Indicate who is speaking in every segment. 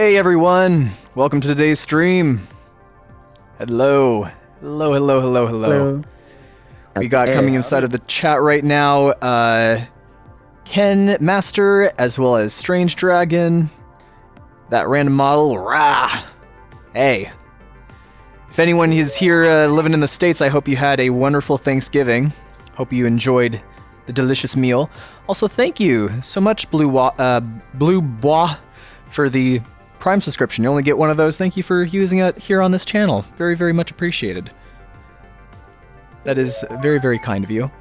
Speaker 1: Hey everyone, welcome to today's stream. Hello. We got coming inside of the chat right now, Ken Master, as well as Strange Dragon, that random model, rah. Hey. If anyone is here living in the States, I hope you had a wonderful Thanksgiving. Hope you enjoyed the delicious meal. Also, thank you so much, Blue Bois, for the Prime subscription. You only get one of those. Thank you for using it here on this channel. Very, very much appreciated. That is very, very kind of you.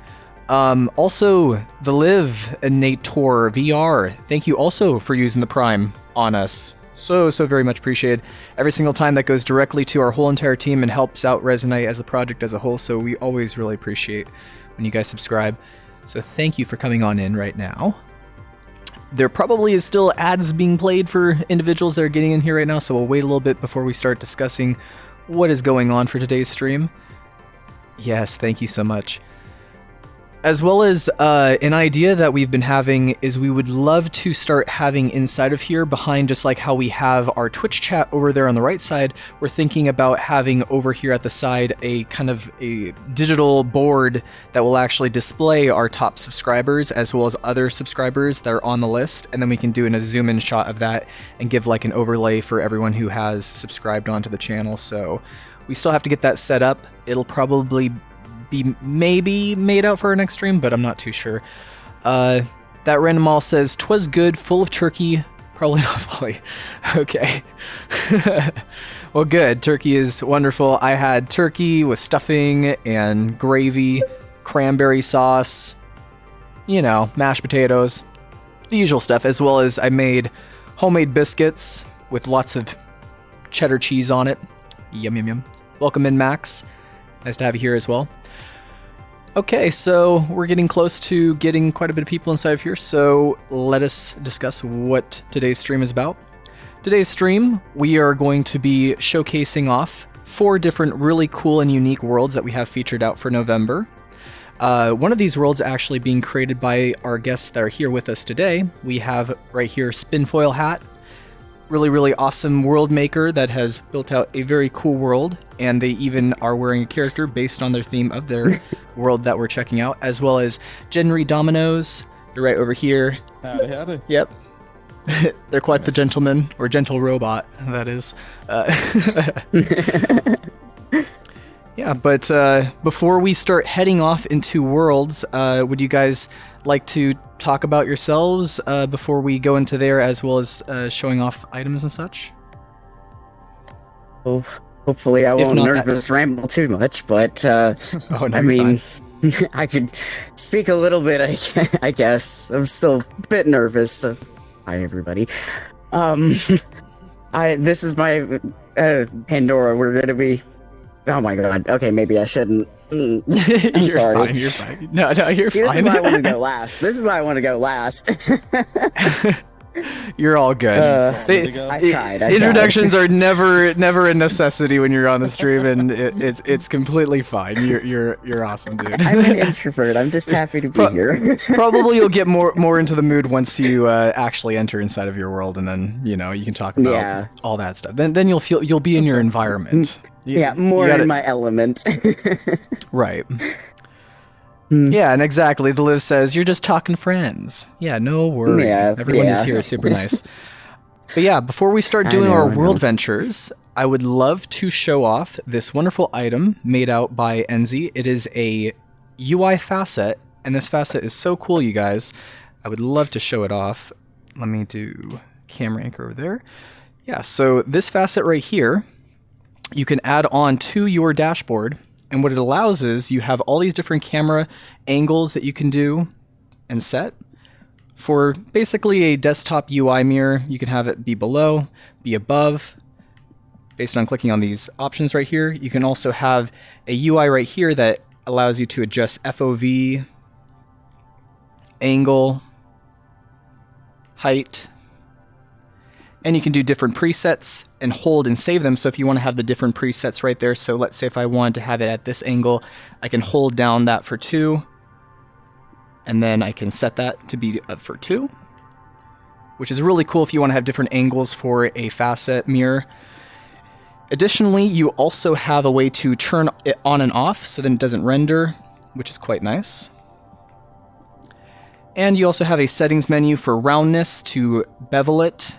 Speaker 1: Also, the Live Nator VR. Thank you also for using the Prime on us. So very much appreciated. Every single time that goes directly to our whole entire team and helps out Resonite as a project as a whole. So we always really appreciate when you guys subscribe. So thank you for coming on in right now. There probably is still ads being played for individuals that are getting in here right now, so we'll wait a little bit before we start discussing what is going on for today's stream. Yes, thank you so much. As well as an idea that we've been having is we would love to start having inside of here, behind just like how we have our Twitch chat over there on the right side, we're thinking about having over here at the side a kind of a digital board that will actually display our top subscribers as well as other subscribers that are on the list, and then we can do a zoom in shot of that and give like an overlay for everyone who has subscribed onto the channel. So we still have to get that set up. It'll probably be maybe made out for our next stream, but I'm not too sure. That random mall says, "'Twas good, full of turkey." Probably not fully. Okay. Well, good. Turkey is wonderful. I had turkey with stuffing and gravy, cranberry sauce, you know, mashed potatoes, the usual stuff, as well as I made homemade biscuits with lots of cheddar cheese on it. Yum, yum, yum. Welcome in, Max. Nice to have you here as well. Okay, so we're getting close to getting quite a bit of people inside of here, so let us discuss what today's stream is about. Today's stream, we are going to be showcasing off 4 different really cool and unique worlds that we have featured out for November. One of these worlds actually being created by our guests that are here with us today. We have right here Spinfoil Hat, really awesome world maker that has built out a very cool world, and they even are wearing a character based on their theme of their world that we're checking out, as well as Genry Dominoes. They're right over here.
Speaker 2: Howdy.
Speaker 1: Yep. They're quite the gentleman, or gentle robot, that is. Yeah, but before we start heading off into worlds, would you guys like to talk about yourselves before we go into there, as well as showing off items and such?
Speaker 3: Well, hopefully I won't nervous ramble too much, but
Speaker 1: oh, no,
Speaker 3: I mean, I could speak a little bit, I guess. I'm still a bit nervous. So, hi, everybody. This is my Pandora. We're gonna be. Oh my god. Okay, maybe I shouldn't. I'm sorry.
Speaker 1: You're fine. No, you're
Speaker 3: See,
Speaker 1: fine.
Speaker 3: This is why I want to go last.
Speaker 1: You're all good.
Speaker 3: I tried.
Speaker 1: Introductions are never a necessity when you're on the stream, and it's completely fine. You're awesome, dude.
Speaker 3: I'm an introvert. I'm just happy to be here.
Speaker 1: Probably you'll get more into the mood once you actually enter inside of your world, and then you can talk about all that stuff. Then you'll be in your environment.
Speaker 3: More in my element.
Speaker 1: Right. Yeah, and exactly. The Liv says, "You're just talking friends." Yeah, no worry. Everyone is here super nice. But yeah, before we start doing our world ventures, I would love to show off this wonderful item made out by Enzi. It is a UI facet, and this facet is so cool, you guys. I would love to show it off. Let me do camera anchor over there. Yeah, so this facet right here, you can add on to your dashboard. And what it allows is you have all these different camera angles that you can do and set. For basically a desktop UI mirror, you can have it be below, be above, based on clicking on these options right here. You can also have a UI right here that allows you to adjust FOV, angle, height, and you can do different presets and hold and save them. So if you want to have the different presets right there, so let's say if I wanted to have it at this angle, I can hold down that for 2, and then I can set that to be for 2, which is really cool if you want to have different angles for a facet mirror. Additionally, you also have a way to turn it on and off so then it doesn't render, which is quite nice. And you also have a settings menu for roundness to bevel it.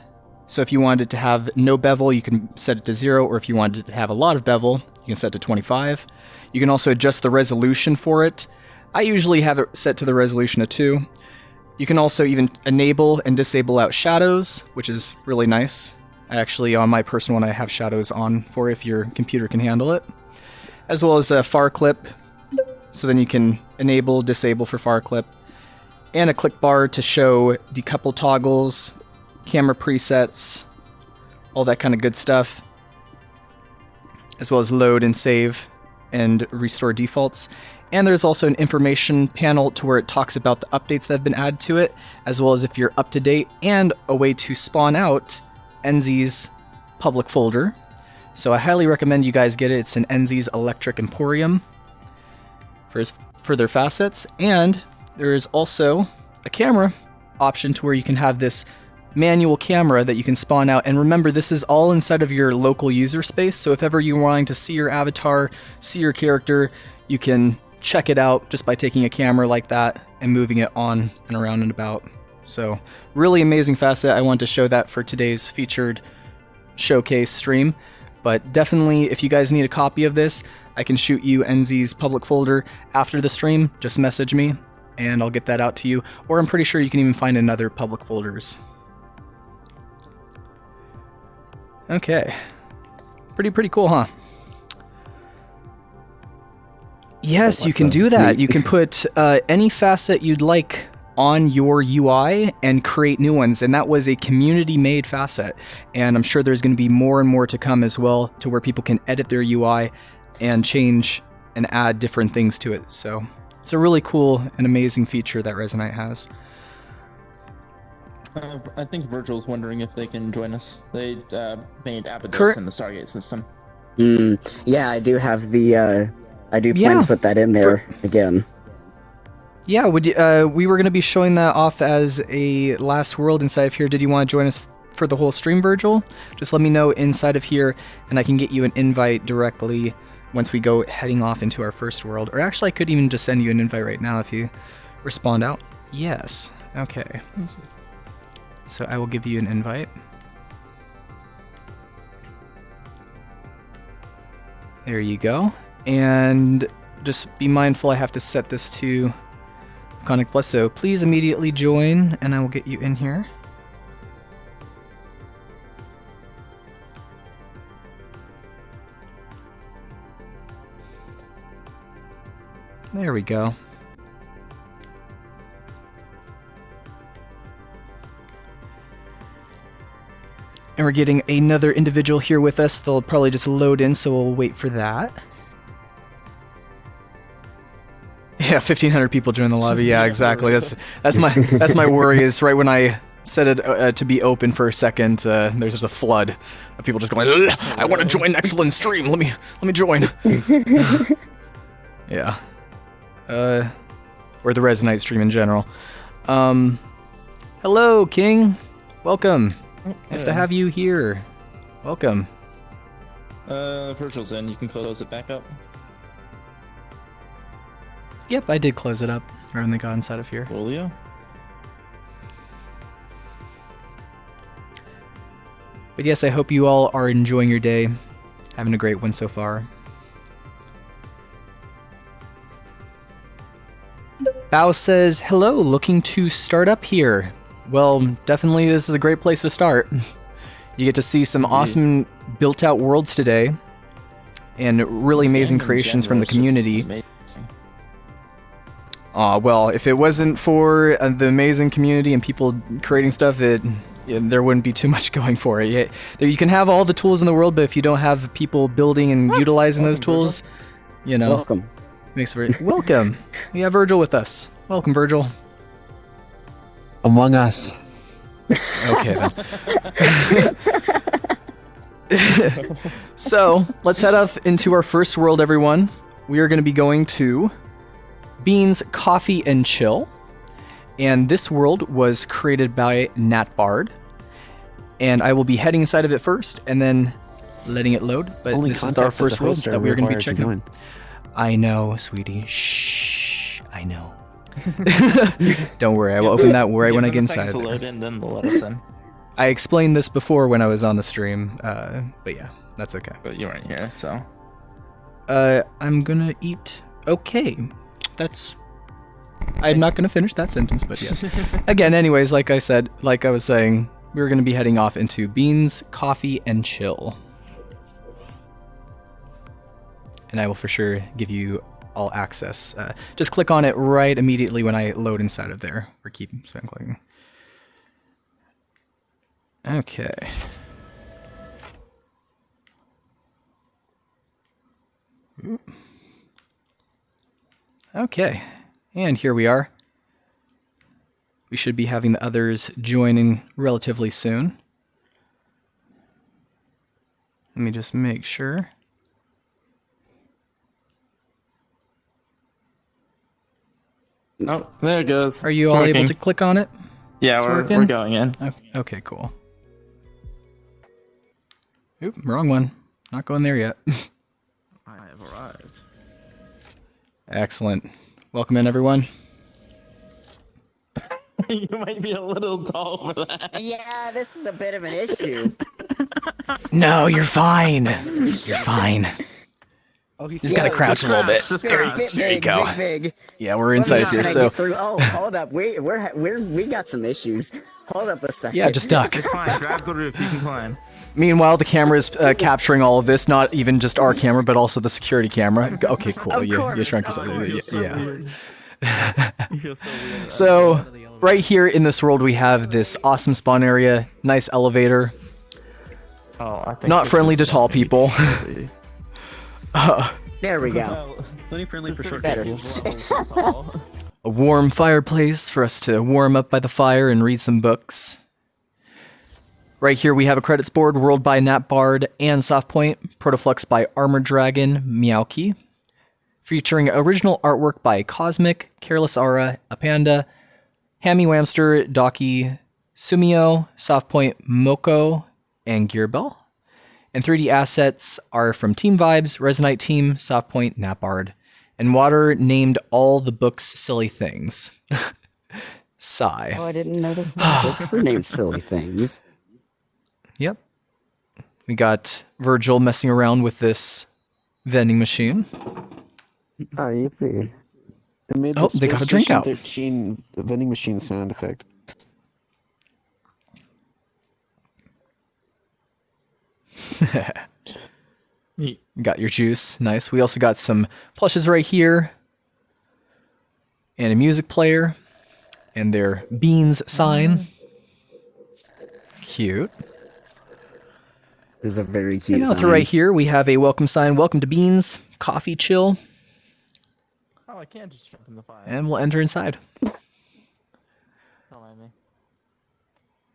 Speaker 1: So if you wanted it to have no bevel, you can set it to 0, or if you wanted it to have a lot of bevel, you can set it to 25. You can also adjust the resolution for it. I usually have it set to the resolution of 2. You can also even enable and disable out shadows, which is really nice. Actually, on my personal one, I have shadows on for if your computer can handle it. As well as a far clip, so then you can enable, disable for far clip. And a click bar to show decouple toggles, camera presets, all that kind of good stuff. As well as load and save and restore defaults. And there's also an information panel to where it talks about the updates that have been added to it, as well as if you're up to date, and a way to spawn out NZ's public folder. So I highly recommend you guys get it. It's an NZ's Electric Emporium for their facets. And there is also a camera option to where you can have this manual camera that you can spawn out. And remember, this is all inside of your local user space. So if ever you're wanting to see your avatar, see your character, you can check it out just by taking a camera like that and moving it on and around and about. So really amazing facet. I wanted to show that for today's featured showcase stream. But definitely, if you guys need a copy of this, I can shoot you NZ's public folder after the stream. Just message me and I'll get that out to you. Or I'm pretty sure you can even find in other public folders. Okay. Pretty cool, huh? Yes, you can do that. You can put any facet you'd like on your UI and create new ones, and that was a community-made facet, and I'm sure there's going to be more and more to come as well, to where people can edit their UI and change and add different things to it. So it's a really cool and amazing feature that Resonite has.
Speaker 2: I think Virgil's wondering if they can join us. They made Abydos in the Stargate system.
Speaker 3: Yeah, I do have the I do plan to put that in there again.
Speaker 1: Yeah, we were going to be showing that off as a last world inside of here. Did you want to join us for the whole stream, Virgil? Just let me know inside of here, and I can get you an invite directly once we go heading off into our first world. Or actually, I could even just send you an invite right now if you respond out. Yes. Okay. So I will give you an invite. There you go. And just be mindful, I have to set this to Conic Plus, so please immediately join and I will get you in here. There we go. And we're getting another individual here with us. They'll probably just load in, so we'll wait for that. Yeah, 1,500 people join the lobby. Yeah, exactly. That's my worry. Is right when I set it to be open for a second, there's just a flood of people just going, I want to join Excellent Stream. Let me join. Yeah. Or the Resonite stream in general. Hello, King. Welcome. Nice to have you here. Welcome.
Speaker 2: Virgil's in. You can close it back up.
Speaker 1: Yep, I did close it up right when they got inside of here.
Speaker 2: Coolio.
Speaker 1: But yes, I hope you all are enjoying your day. Having a great one so far. Bao says, hello, looking to start up here. Well, definitely this is a great place to start. You get to see some awesome built-out worlds today. And really amazing creations from the community. Well, if it wasn't for the amazing community and people creating stuff, there wouldn't be too much going for it. You can have all the tools in the world, but if you don't have people building and utilizing those tools, you know.
Speaker 3: Welcome.
Speaker 1: Welcome. We have Virgil with us. Welcome, Virgil.
Speaker 4: Among Us.
Speaker 1: Okay, then. So, let's head off into our first world, everyone. We are going to be going to Beans Coffee and Chill. And this world was created by Nat Bard. And I will be heading inside of it first and then letting it load. But
Speaker 4: Only
Speaker 1: this is our
Speaker 4: contacts of
Speaker 1: first
Speaker 4: the
Speaker 1: world
Speaker 4: host are
Speaker 1: that we're going to be
Speaker 4: required to
Speaker 1: checking.
Speaker 4: join.
Speaker 1: I know, sweetie. Shh. I know. Don't worry, I will open that right when I get inside
Speaker 2: to
Speaker 1: there.
Speaker 2: load in, then they'll let us in.
Speaker 1: I explained this before when I was on the stream, but yeah, that's okay.
Speaker 2: But you weren't here, so.
Speaker 1: I'm gonna eat. Okay, that's. I'm not gonna finish that sentence, but yes. Again, anyways, like I was saying, we were gonna be heading off into beans, coffee, and chill. And I will for sure give you all access. Just click on it right immediately when I load inside of there, or keep spam clicking. Okay. Okay, and here we are. We should be having the others joining relatively soon. Let me just make sure.
Speaker 2: Oh, there it goes.
Speaker 1: Are you
Speaker 2: It's
Speaker 1: all
Speaker 2: working.
Speaker 1: able to click on it?
Speaker 2: Yeah,
Speaker 1: It's
Speaker 2: we're
Speaker 1: working?
Speaker 2: going in.
Speaker 1: Okay, cool. Oop, wrong one. Not going there yet.
Speaker 2: I have arrived.
Speaker 1: Excellent. Welcome in, everyone.
Speaker 2: You might be a little tall for that.
Speaker 3: Yeah, this is a bit of an issue.
Speaker 1: No, you're fine. You're fine.
Speaker 4: Oh, he's
Speaker 1: Just gotta crouch a little bit.
Speaker 2: Just
Speaker 1: There
Speaker 2: crouch.
Speaker 3: Bit
Speaker 1: there you
Speaker 3: big,
Speaker 1: go.
Speaker 3: bit big.
Speaker 1: Yeah, we're
Speaker 3: Let me
Speaker 1: inside
Speaker 3: try
Speaker 1: here,
Speaker 3: to
Speaker 1: so
Speaker 3: get through. Oh, hold up. We got some issues. Hold up a second.
Speaker 1: yeah, just duck.
Speaker 2: It's fine. Grab the roof. You can climb.
Speaker 1: Meanwhile, the camera is capturing all of this, not even just our camera, but also the security camera. Okay, cool.
Speaker 3: Of
Speaker 1: You
Speaker 3: course,
Speaker 1: shrunk
Speaker 3: of
Speaker 1: yourself.
Speaker 3: course.
Speaker 1: Yeah.
Speaker 2: You feel so weird.
Speaker 1: So, right here in this world, we have this awesome spawn area, nice elevator.
Speaker 2: Oh, I think
Speaker 1: Not
Speaker 2: this
Speaker 1: friendly
Speaker 2: is
Speaker 1: to tall
Speaker 2: gonna be
Speaker 1: people.
Speaker 2: tricky.
Speaker 3: There we go.
Speaker 4: plenty friendly for short
Speaker 3: Better.
Speaker 4: people.
Speaker 1: A warm fireplace for us to warm up by the fire and read some books. Right here we have a credits board, World by Nat Bard and Softpoint, Protoflux by Armored Dragon, Meowkey, featuring original artwork by Cosmic, Careless Aura, Apanda, Hammy Whamster, Doki, Sumio, Softpoint, Moko, and Gearbell. And 3D assets are from Team Vibes, Resonite Team, Softpoint, Nat Bard. And Water named all the books silly things. Sigh.
Speaker 3: Oh, I didn't notice the books were named silly things.
Speaker 1: Yep. We got Virgil messing around with this vending machine.
Speaker 4: Oh, yippee. It made
Speaker 1: Oh,
Speaker 4: the
Speaker 1: they got
Speaker 4: Space
Speaker 1: a drink
Speaker 4: Station
Speaker 1: out.
Speaker 4: 13 vending machine sound effect.
Speaker 2: Neat.
Speaker 1: Got your juice. Nice. We also got some plushes right here. And a music player. And their beans sign. Cute.
Speaker 3: This is a very cute
Speaker 1: And also
Speaker 3: sign.
Speaker 1: right here, we have a welcome sign. Welcome to Beans. Coffee chill.
Speaker 2: Oh, I can't just jump in the fire.
Speaker 1: And we'll enter inside.
Speaker 2: Don't mind me.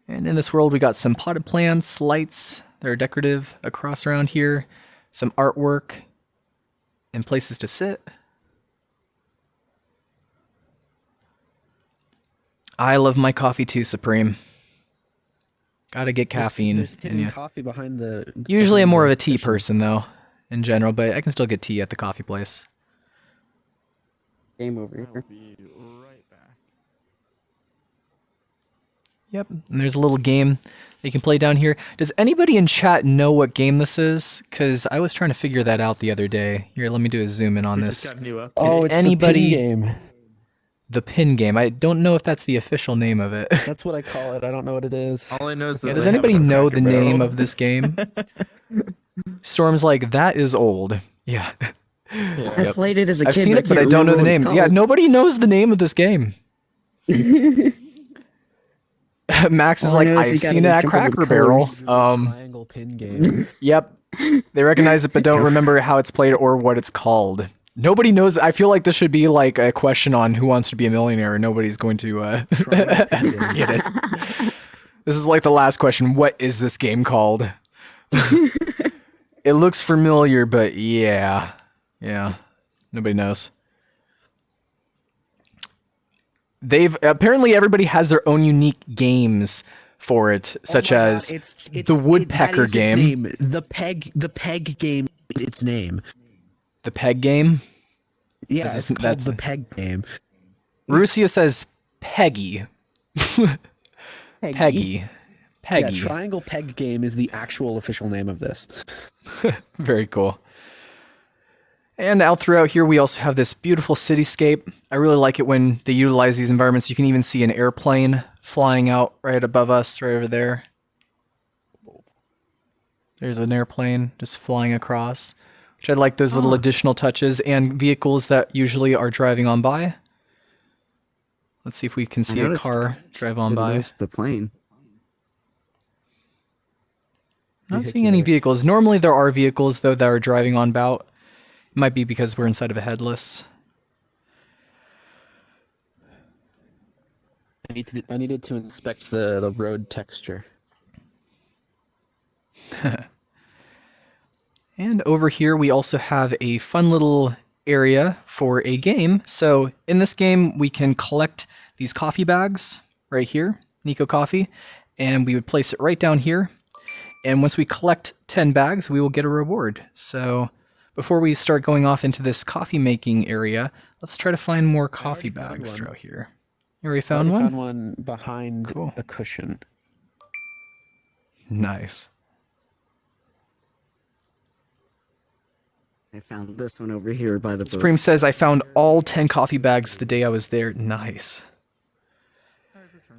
Speaker 1: And in this world, we got some potted plants, lights that are decorative across around here, some artwork, and places to sit. I love my coffee too, Supreme. Gotta get caffeine.
Speaker 4: There's
Speaker 1: in
Speaker 4: hidden
Speaker 1: ya.
Speaker 4: coffee behind the.
Speaker 1: Usually I'm
Speaker 4: behind
Speaker 1: more of
Speaker 4: the
Speaker 1: a tea
Speaker 4: cushion.
Speaker 1: person, though, in general, but I can still get tea at the coffee place.
Speaker 3: Game over
Speaker 2: I'll
Speaker 3: here.
Speaker 2: be right back.
Speaker 1: Yep, and there's a little game that you can play down here. Does anybody in chat know what game this is? Because I was trying to figure that out the other day. Here, let me do a zoom in on
Speaker 2: We
Speaker 1: this.
Speaker 2: just got new up.
Speaker 4: Oh, it's
Speaker 1: Anybody-
Speaker 4: the pin game.
Speaker 1: The pin game. I don't know if that's the official name of it.
Speaker 4: That's what I call it. I don't know what it is.
Speaker 2: All I know is that
Speaker 1: Yeah,
Speaker 2: they
Speaker 1: does
Speaker 2: have it
Speaker 1: anybody
Speaker 2: on
Speaker 1: know
Speaker 2: Cracker
Speaker 1: the name
Speaker 2: Barrel.
Speaker 1: of this game? Storm's like, that is old. Yeah.
Speaker 2: Yeah.
Speaker 3: I played it as a
Speaker 1: I've
Speaker 3: kid.
Speaker 1: seen it, but I
Speaker 3: can't
Speaker 1: don't know the
Speaker 3: remember
Speaker 1: name.
Speaker 3: what
Speaker 1: Yeah,
Speaker 3: it's
Speaker 1: nobody knows the name of this game. Max is
Speaker 3: All I
Speaker 1: like,
Speaker 3: know is
Speaker 1: I've
Speaker 3: you gotta
Speaker 1: seen it at
Speaker 3: jump over the
Speaker 1: Cracker Barrel.
Speaker 3: colors.
Speaker 4: Triangle pin game.
Speaker 1: Yep. They recognize it, but don't remember how it's played or what it's called. Nobody knows. I feel like this should be like a question on Who Wants to Be a Millionaire. Nobody's going to get it. This is like the last question. What is this game called? It looks familiar, but yeah. Yeah. Nobody knows. they've apparently everybody has their own unique games for it, such as the Woodpecker game.
Speaker 4: The peg game is its name.
Speaker 1: The Peg game.
Speaker 4: Yeah, it's called the peg game.
Speaker 1: Russia says Peggy. Peggy.
Speaker 4: Yeah, Triangle Peg Game is the actual official name of this.
Speaker 1: Very cool. And out throughout here, we also have this beautiful cityscape. I really like it when they utilize these environments. You can even see an airplane flying out right above us, right over there. There's an airplane just flying across, which I like those little additional touches, and vehicles that usually are driving on by. Let's see if we can see a car drive on by.
Speaker 3: The plane.
Speaker 1: Not seeing any vehicles. Normally there are vehicles, though, that are driving on about. It might be because we're inside of a headless.
Speaker 4: I needed to inspect the road texture.
Speaker 1: And over here we also have a fun little area for a game. So in this game we can collect these coffee bags right here, Nico Coffee, and we would place it right down here. And once we collect 10 bags, we will get a reward. So before we start going off into this coffee making area, let's try to find more coffee bags throughout here. You already found one?
Speaker 4: I found one behind a cushion.
Speaker 1: Nice.
Speaker 3: I found this one over here by the boat.
Speaker 1: Supreme says, I found all 10 coffee bags the day I was there. Nice.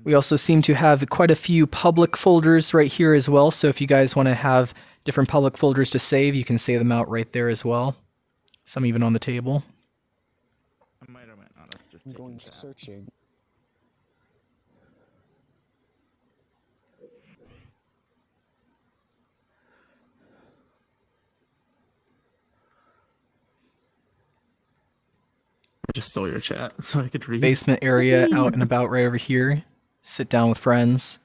Speaker 1: We also seem to have quite a few public folders right here as well, so if you guys want to have different public folders to save, you can save them out right there as well. Some even on the table.
Speaker 2: I might or might not have just
Speaker 4: I'm going searching.
Speaker 2: I just stole your chat so I could read.
Speaker 1: Basement area out and about right over here. Sit down with friends.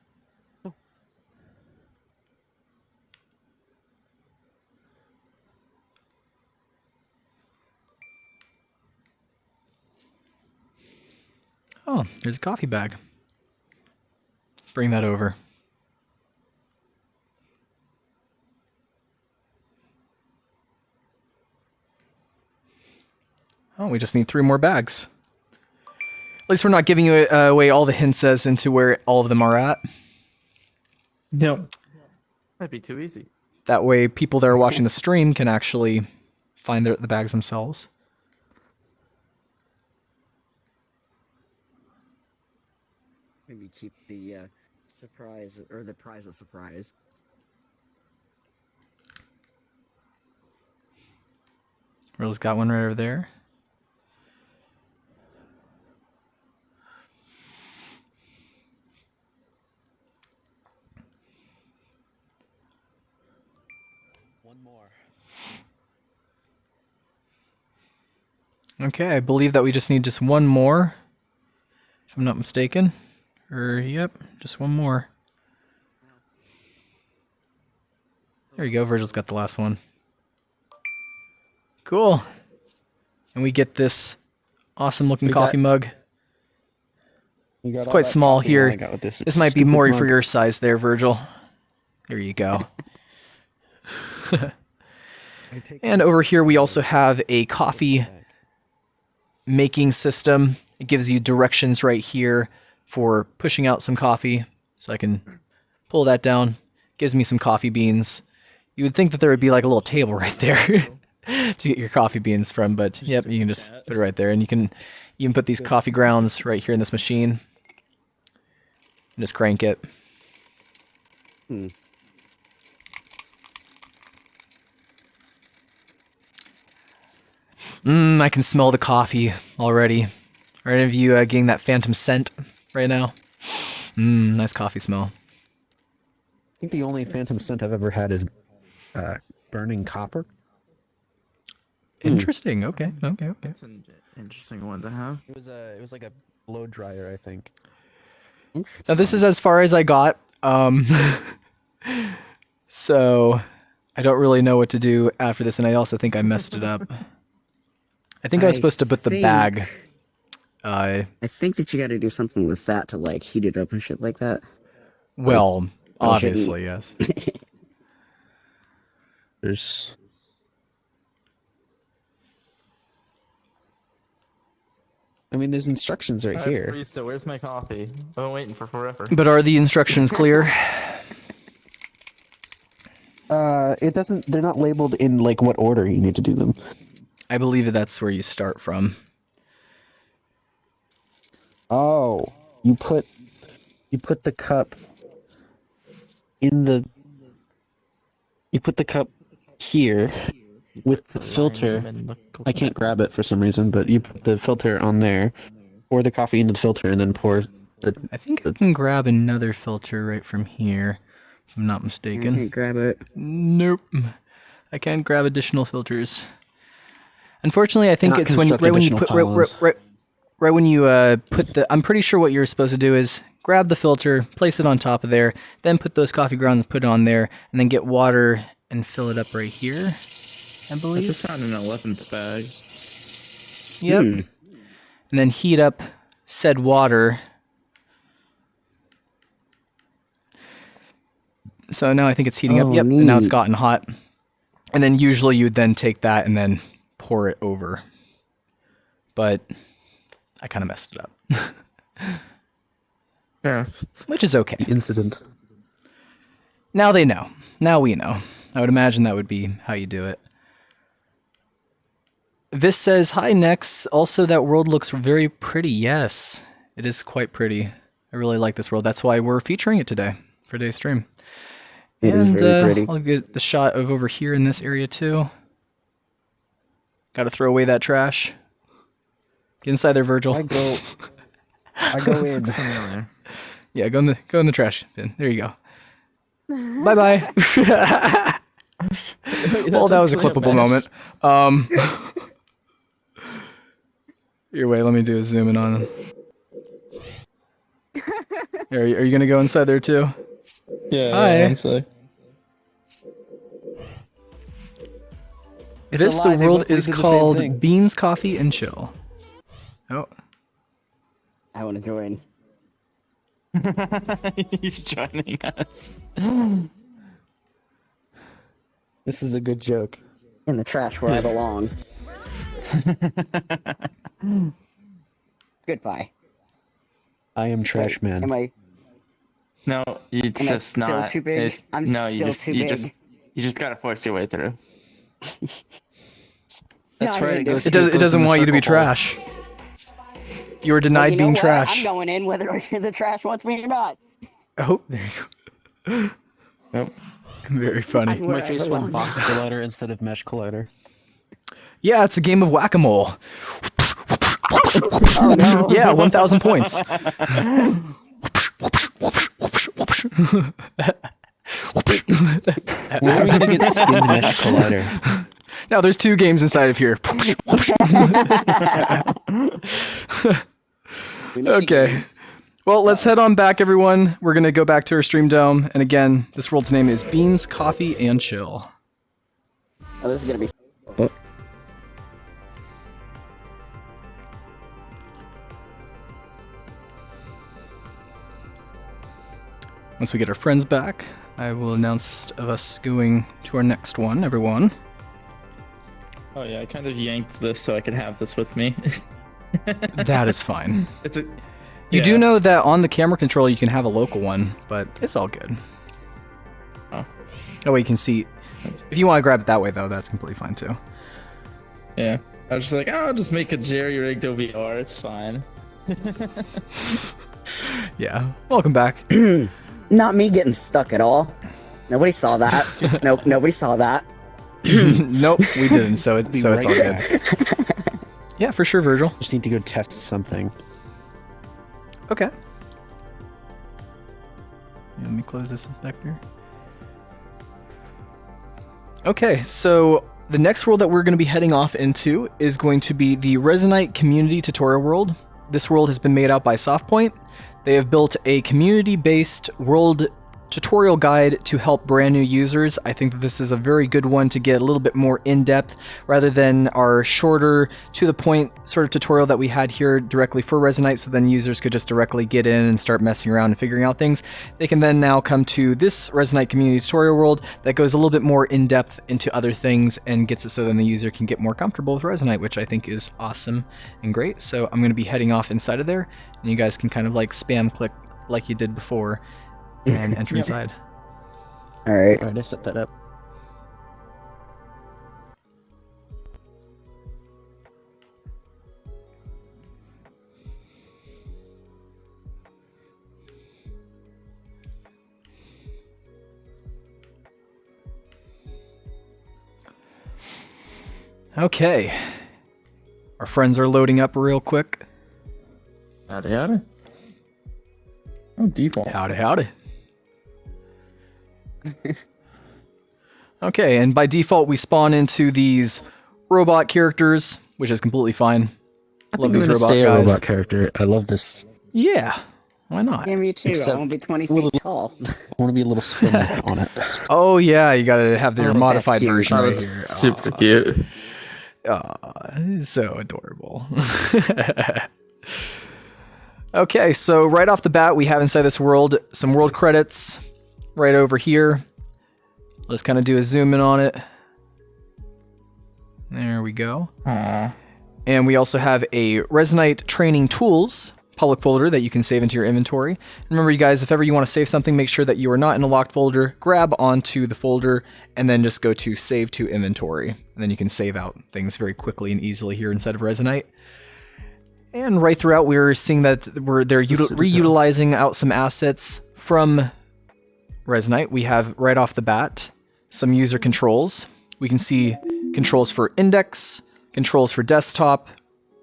Speaker 1: Oh, there's a coffee bag. Bring that over. Oh, we just need 3 more bags. At least we're not giving away all the hints as into where all of them are at.
Speaker 2: No. That'd be too easy.
Speaker 1: That way people that are watching the stream can actually find the bags themselves.
Speaker 3: Maybe keep the surprise, or the prize a surprise.
Speaker 1: Rose got one right over there.
Speaker 4: One more.
Speaker 1: Okay, I believe that we just need just one more, if I'm not mistaken. Yep, just one more. There you go, Virgil's got the last one. Cool. And we get this awesome looking coffee mug. It's quite small here. This might be more for your size there, Virgil. There you go. And over here we also have a coffee making system. It gives you directions right here for pushing out some coffee. So I can pull that down. Gives me some coffee beans. You would think that there would be like a little table right there to get your coffee beans from, but yep, you can just put it right there. And you can even put these coffee grounds right here in this machine. And just crank it. I can smell the coffee already. Are any of you getting that phantom scent right now? Nice coffee smell.
Speaker 4: I think the only phantom scent I've ever had is burning copper.
Speaker 1: Interesting. Okay.
Speaker 2: That's an interesting one to have.
Speaker 4: It was like a blow dryer, I think.
Speaker 1: Now this is as far as I got. So I don't really know what to do after this, and I also think I messed it up. I think I was supposed to put the bag
Speaker 3: I think that you got to do something with that to like heat it up and shit like that.
Speaker 1: Well,
Speaker 3: Oh,
Speaker 1: obviously, yes.
Speaker 4: There's. I mean, there's instructions right here.
Speaker 2: Barista, where's my coffee? I've been waiting for forever.
Speaker 1: But are the instructions clear?
Speaker 4: It doesn't. They're not labeled in like what order you need to do them.
Speaker 1: I believe that's where you start from.
Speaker 4: Oh, you put the cup in the. You put the cup here with the filter. I can't grab it for some reason, but you put the filter on there, pour the coffee into the filter, and then pour the.
Speaker 1: I think I can grab another filter right from here, if I'm not
Speaker 3: I
Speaker 1: mistaken.
Speaker 3: can't grab it.
Speaker 1: Nope. I can't grab additional filters. Unfortunately, I think
Speaker 4: Not
Speaker 1: it's when
Speaker 4: construct
Speaker 1: right when you
Speaker 4: additional
Speaker 1: put
Speaker 4: columns.
Speaker 1: right when you put the. I'm pretty sure what you're supposed to do is grab the filter, place it on top of there, then put those coffee grounds and put it on there, and then get water and fill it up right here. I
Speaker 2: I
Speaker 1: believe.
Speaker 2: just found an 11th bag.
Speaker 1: Yep. And then heat up said water. So now I think it's heating up.
Speaker 3: Oh,
Speaker 1: Yep. And now it's
Speaker 3: neat.
Speaker 1: gotten hot. And then usually you would then take that and then pour it over. But I kind of messed it up.
Speaker 2: Yeah.
Speaker 1: Which is okay.
Speaker 4: Incident.
Speaker 1: Now they know. Now we know. I would imagine that would be how you do it. This says, hi, Nex. Also, that world looks very pretty. Yes, it is quite pretty. I really like this world. That's why we're featuring it today for today's stream.
Speaker 3: It is very pretty.
Speaker 1: I'll get the shot of over here in this area too. Got to throw away that trash. Get inside there, Virgil.
Speaker 4: I go in.
Speaker 1: Yeah, go in the trash bin. There you go. Bye bye. Well, that was a clippable moment. Here, wait. Let me do a zoom in on him. Are you gonna go inside there too?
Speaker 2: Yeah.
Speaker 1: Hi.
Speaker 2: One sec.
Speaker 1: This
Speaker 4: a
Speaker 1: the
Speaker 4: lie, they
Speaker 1: world
Speaker 4: both
Speaker 1: is
Speaker 4: did the same
Speaker 1: called
Speaker 4: thing.
Speaker 1: Beans, Coffee, and Chill. Oh,
Speaker 3: I want to join.
Speaker 2: He's joining us.
Speaker 4: This is a good joke.
Speaker 3: In the trash where I belong. Goodbye.
Speaker 4: I am trash man.
Speaker 3: Am I?
Speaker 2: No, you
Speaker 3: I
Speaker 2: just
Speaker 3: still
Speaker 2: not.
Speaker 3: too big?
Speaker 2: it's-
Speaker 3: I'm
Speaker 2: no, you
Speaker 3: still
Speaker 2: just
Speaker 3: too
Speaker 2: you
Speaker 3: big.
Speaker 2: just you just gotta force your way through.
Speaker 4: That's
Speaker 3: I
Speaker 4: right.
Speaker 3: really
Speaker 4: It
Speaker 3: do.
Speaker 4: goes.
Speaker 1: it doesn't want you to be trash. You were denied
Speaker 3: You know
Speaker 1: being
Speaker 3: what?
Speaker 1: trash.
Speaker 3: I'm going in whether the trash wants me or not.
Speaker 1: Oh, there you go.
Speaker 2: Nope.
Speaker 1: Very funny.
Speaker 3: Where
Speaker 4: My
Speaker 3: I
Speaker 4: face
Speaker 3: belong.
Speaker 4: went box collider instead of mesh collider.
Speaker 1: Yeah, it's a game of whack-a-mole.
Speaker 3: Oh no.
Speaker 1: Yeah, 1,000 points.
Speaker 4: When are we gonna get skin mesh collider?
Speaker 1: Now there's 2 games inside of here. Okay. Well, let's head on back, everyone. We're going to go back to our stream dome. And again, this world's name is Beans, Coffee, and Chill.
Speaker 3: Oh, this is gonna be.
Speaker 1: Once we get our friends back, I will announce of us going to our next one, everyone.
Speaker 2: Oh yeah, I kind of yanked this so I could have this with me.
Speaker 1: That is fine.
Speaker 2: It's a.
Speaker 1: You
Speaker 2: Yeah.
Speaker 1: do know that on the camera control you can have a local one, but it's all good.
Speaker 2: Oh.
Speaker 1: That way you can see. If you want to grab it that way, though, that's completely fine too.
Speaker 2: Yeah. I was just like, oh, I'll just make a jerry-rigged OVR. It's fine.
Speaker 1: Yeah. Welcome back.
Speaker 3: Not me getting stuck at all. Nobody saw that. Nope, nobody saw that.
Speaker 1: Nope, we didn't. So it's all
Speaker 4: right
Speaker 1: good.
Speaker 4: back.
Speaker 1: Yeah, for sure, Virgil.
Speaker 4: Just need to go test something.
Speaker 1: Okay. Let me close this inspector. Okay, so the next world that we're going to be heading off into is going to be the Resonite Community Tutorial World. This world has been made out by SoftPoint. They have built a community-based world tutorial guide to help brand new users. I think that this is a very good one to get a little bit more in-depth rather than our shorter, to-the-point sort of tutorial that we had here directly for Resonite, so then users could just directly get in and start messing around and figuring out things. They can then now come to this Resonite community tutorial world that goes a little bit more in-depth into other things and gets it so then the user can get more comfortable with Resonite, which I think is awesome and great. So I'm going to be heading off inside of there, and you guys can kind of like spam click like you did before and enter inside.
Speaker 3: All right.
Speaker 4: Alright, I set that up.
Speaker 1: Okay. Our friends are loading up real quick.
Speaker 2: Howdy, howdy. Oh, default.
Speaker 1: Howdy, howdy. Okay, and by default, we spawn into these robot characters, which is completely fine. Love these robot
Speaker 4: stay
Speaker 1: guys.
Speaker 4: a robot character. I love this.
Speaker 1: Yeah, why not?
Speaker 3: Yeah, me too.
Speaker 4: Except
Speaker 3: I won't be 20 feet tall.
Speaker 4: I want to be a little swimmer on it.
Speaker 1: Oh yeah, you gotta have their
Speaker 3: Oh, that's
Speaker 1: modified
Speaker 3: cute.
Speaker 1: version
Speaker 2: Oh,
Speaker 1: right
Speaker 2: that's
Speaker 1: here.
Speaker 2: super cute.
Speaker 1: Aw, so adorable. Okay, so right off the bat, we have inside this world some world credits right over here. Let's kind of do a zoom in on it. There we go.
Speaker 2: Aww.
Speaker 1: And we also have a Resonite training tools public folder that you can save into your inventory. Remember, you guys, if ever you want to save something, make sure that you are not in a locked folder. Grab onto the folder and then just go to save to inventory. And then you can save out things very quickly and easily here inside of Resonite. And right throughout, we're seeing that they're reutilizing out some assets from Resonite. We have right off the bat some user controls. We can see controls for Index, controls for Desktop,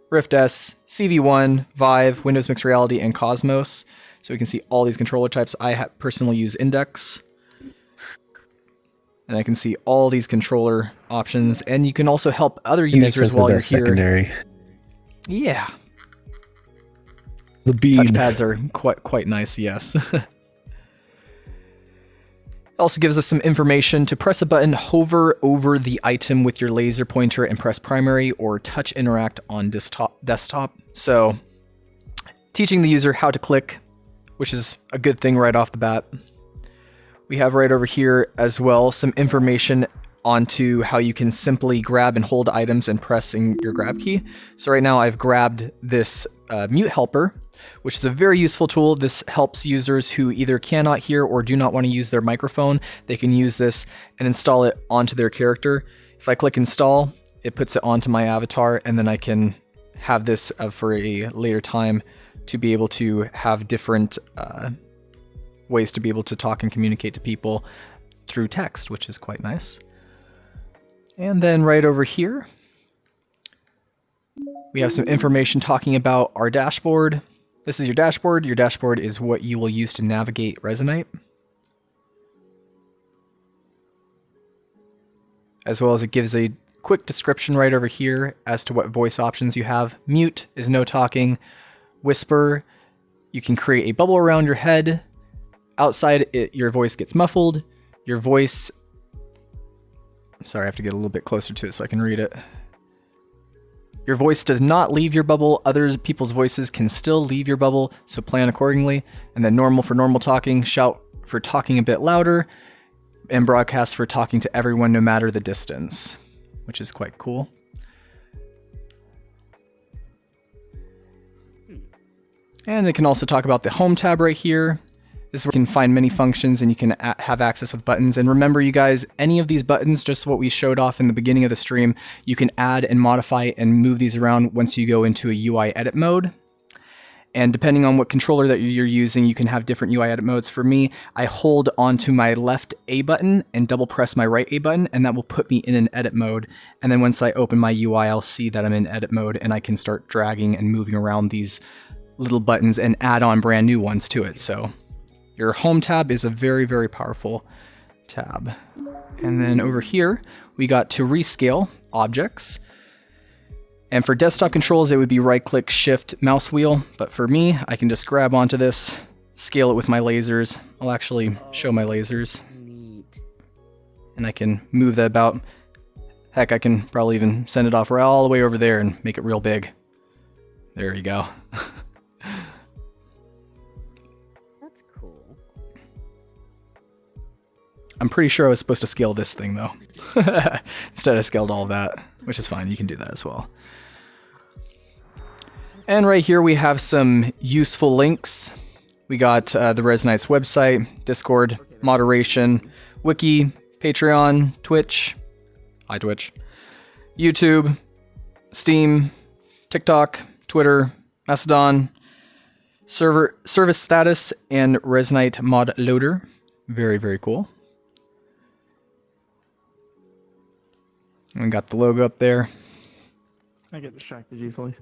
Speaker 1: Rift S, CV1, Vive, Windows Mixed Reality, and Cosmos. So we can see all these controller types. I personally use Index. And I can see all these controller options. And you can also help other users while you're here.
Speaker 4: Secondary.
Speaker 1: Yeah.
Speaker 4: The bean.
Speaker 1: Touchpads are quite nice, yes. It also gives us some information to press a button, hover over the item with your laser pointer and press primary, or touch interact on desktop. So teaching the user how to click, which is a good thing right off the bat. We have right over here as well some information onto how you can simply grab and hold items and pressing your grab key. So right now I've grabbed this mute helper, which is a very useful tool. This helps users who either cannot hear or do not want to use their microphone. They can use this and install it onto their character. If I click install, it puts it onto my avatar, and then I can have this for a later time to be able to have different ways to be able to talk and communicate to people through text, which is quite nice. And then right over here, we have some information talking about our dashboard. This is your dashboard. Your dashboard is what you will use to navigate Resonite, as well as it gives a quick description right over here as to what voice options you have. Mute is no talking. Whisper, you can create a bubble around your head. Outside it, your voice gets muffled. Your voice... Sorry, I have to get a little bit closer to it so I can read it. Your voice does not leave your bubble. Other people's voices can still leave your bubble, so plan accordingly. And then normal for normal talking, shout for talking a bit louder, and broadcast for talking to everyone no matter the distance, which is quite cool. And it can also talk about the home tab right here. This is where you can find many functions and you can have access with buttons. And remember, you guys, any of these buttons, just what we showed off in the beginning of the stream, you can add and modify and move these around once you go into a UI edit mode. And depending on what controller that you're using, you can have different UI edit modes. For me, I hold onto my left A button and double press my right A button, and that will put me in an edit mode. And then once I open my UI, I'll see that I'm in edit mode, and I can start dragging and moving around these little buttons and add on brand new ones to it. So your home tab is a very, very powerful tab. And then over here, we got to rescale objects. And for desktop controls, it would be right click, shift, mouse wheel. But for me, I can just grab onto this, scale it with my lasers. I'll actually show my lasers.
Speaker 3: Neat.
Speaker 1: And I can move that about. Heck, I can probably even send it off right all the way over there and make it real big. There you go.
Speaker 3: That's cool.
Speaker 1: I'm pretty sure I was supposed to scale this thing, though. Instead, I scaled all of that, which is fine. You can do that as well. And right here, we have some useful links. We got the Resonite's website, Discord, moderation, wiki, Patreon, Twitch, iTwitch, YouTube, Steam, TikTok, Twitter, Mastodon, service status, and Resonite mod loader. Very, very cool. And we got the logo up there.
Speaker 2: I get distracted easily.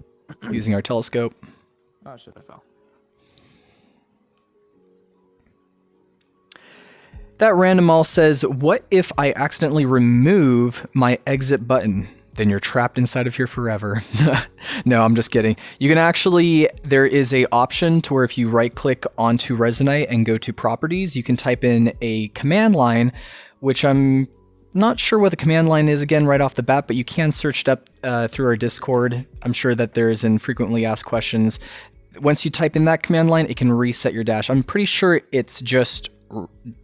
Speaker 1: Using our telescope.
Speaker 2: Oh shit, I fell.
Speaker 1: That random all says, what if I accidentally remove my exit button? Then you're trapped inside of here forever. No, I'm just kidding. You can actually, there is a option to where if you right click onto Resonite and go to properties, you can type in a command line, which I'm not sure what the command line is again right off the bat, but you can search it up through our Discord. I'm sure that there is in frequently asked questions. Once you type in that command line, it can reset your dash. I'm pretty sure it's just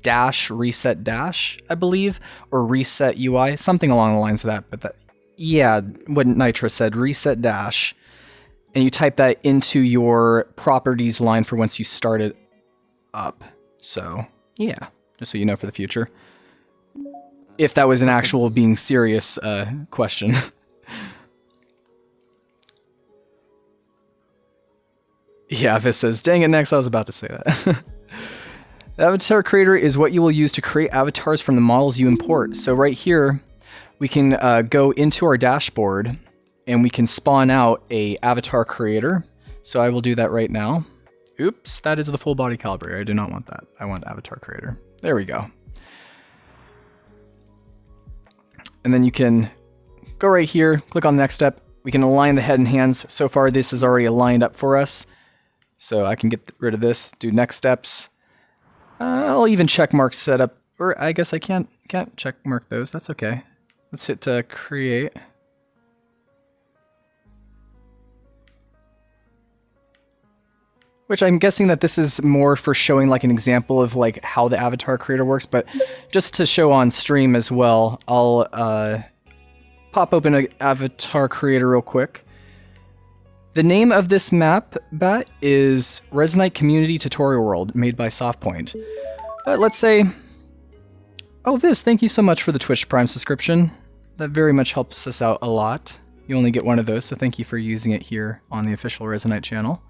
Speaker 1: dash reset dash, I believe, or reset UI, something along the lines of that. But that, yeah, what Nitro said, reset dash, and you type that into your properties line for once you start it up. So yeah, just so you know for the future. If that was an actual being serious question. Yeah, if it says, dang it, next, I was about to say that. The avatar creator is what you will use to create avatars from the models you import. So right here, we can go into our dashboard and we can spawn out a avatar creator. So I will do that right now. Oops, that is the full body calibrator. I do not want that. I want avatar creator. There we go. And then you can go right here, click on the next step. We can align the head and hands. So far, this is already aligned up for us. So I can get rid of this, do next steps. I'll even check mark setup, or I guess I can't check mark those. That's okay. Let's hit create. Which I'm guessing that this is more for showing like an example of like how the avatar creator works, but just to show on stream as well, I'll pop open an avatar creator real quick. The name of this map, Bat, is Resonite Community Tutorial World, made by Softpoint. But let's say, oh, thank you so much for the Twitch Prime subscription. That very much helps us out a lot. You only get one of those, so thank you for using it here on the official Resonite channel.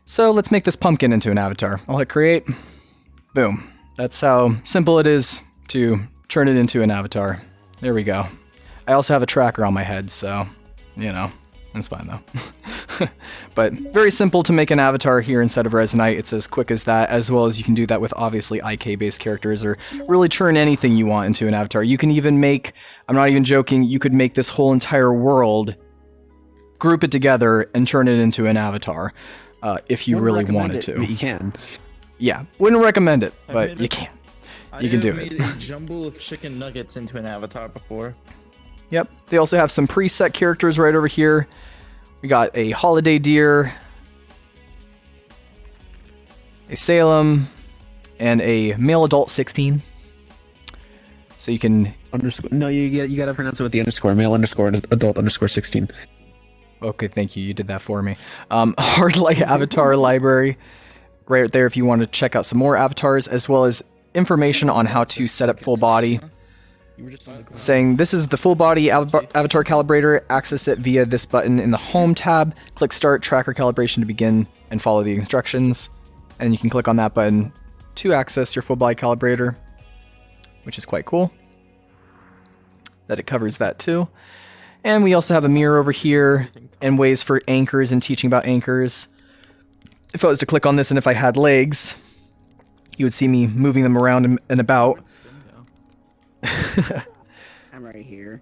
Speaker 1: So let's make this pumpkin into an avatar. I'll hit create. Boom. That's how simple it is to turn it into an avatar. There we go. I also have a tracker on my head, so, you know, that's fine though. But very simple to make an avatar here instead of Resonite. It's as quick as that, as well as you can do that with obviously IK-based characters, or really turn anything you want into an avatar. You can even make, I'm not even joking, you could make this whole entire world, group it together, and turn it into an avatar. If you really wanted to.
Speaker 4: But you can.
Speaker 1: Yeah, wouldn't recommend it, but you can. You can do it.
Speaker 2: I made a jumble of chicken nuggets into an avatar before.
Speaker 1: Yep, they also have some preset characters right over here. We got a holiday deer, a Salem, and a male adult 16. So you can...
Speaker 4: No, you gotta pronounce it with the underscore. Male underscore adult underscore 16.
Speaker 1: Okay, thank you. You did that for me. Hard light avatar library right there if you want to check out some more avatars, as well as information on how to set up full body. Saying this is the full body avatar calibrator. Access it via this button in the home tab. Click start tracker calibration to begin and follow the instructions. And you can click on that button to access your full body calibrator, which is quite cool that it covers that too. And we also have a mirror over here and ways for anchors and teaching about anchors. If I was to click on this and if I had legs, you would see me moving them around and about.
Speaker 3: I'm right here.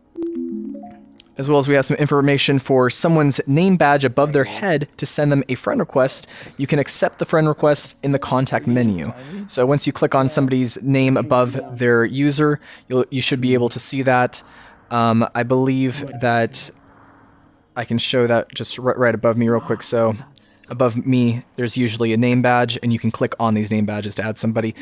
Speaker 1: as well as we have some information for someone's name badge above their head to send them a friend request. You can accept the friend request in the contact menu. So once you click on somebody's name above their user, you should be able to see that. I believe that I can show that just right above me real quick. So above me, there's usually a name badge, and you can click on these name badges to add somebody.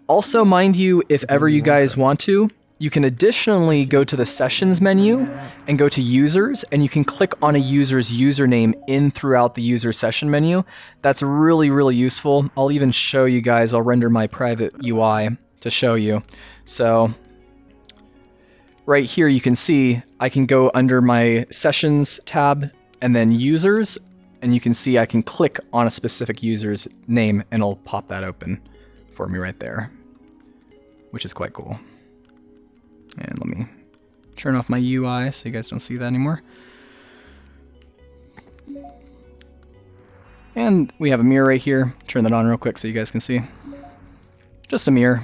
Speaker 1: Also, mind you, if ever you guys want to, you can additionally go to the sessions menu and go to users, and you can click on a user's username in throughout the user session menu. That's really, really useful. I'll even show you guys. I'll render my private UI to show you. So right here, you can see I can go under my sessions tab and then users, and you can see I can click on a specific user's name and it'll pop that open for me right there, which is quite cool. And let me turn off my UI so you guys don't see that anymore. And we have a mirror right here. Turn that on real quick so you guys can see. Just a mirror.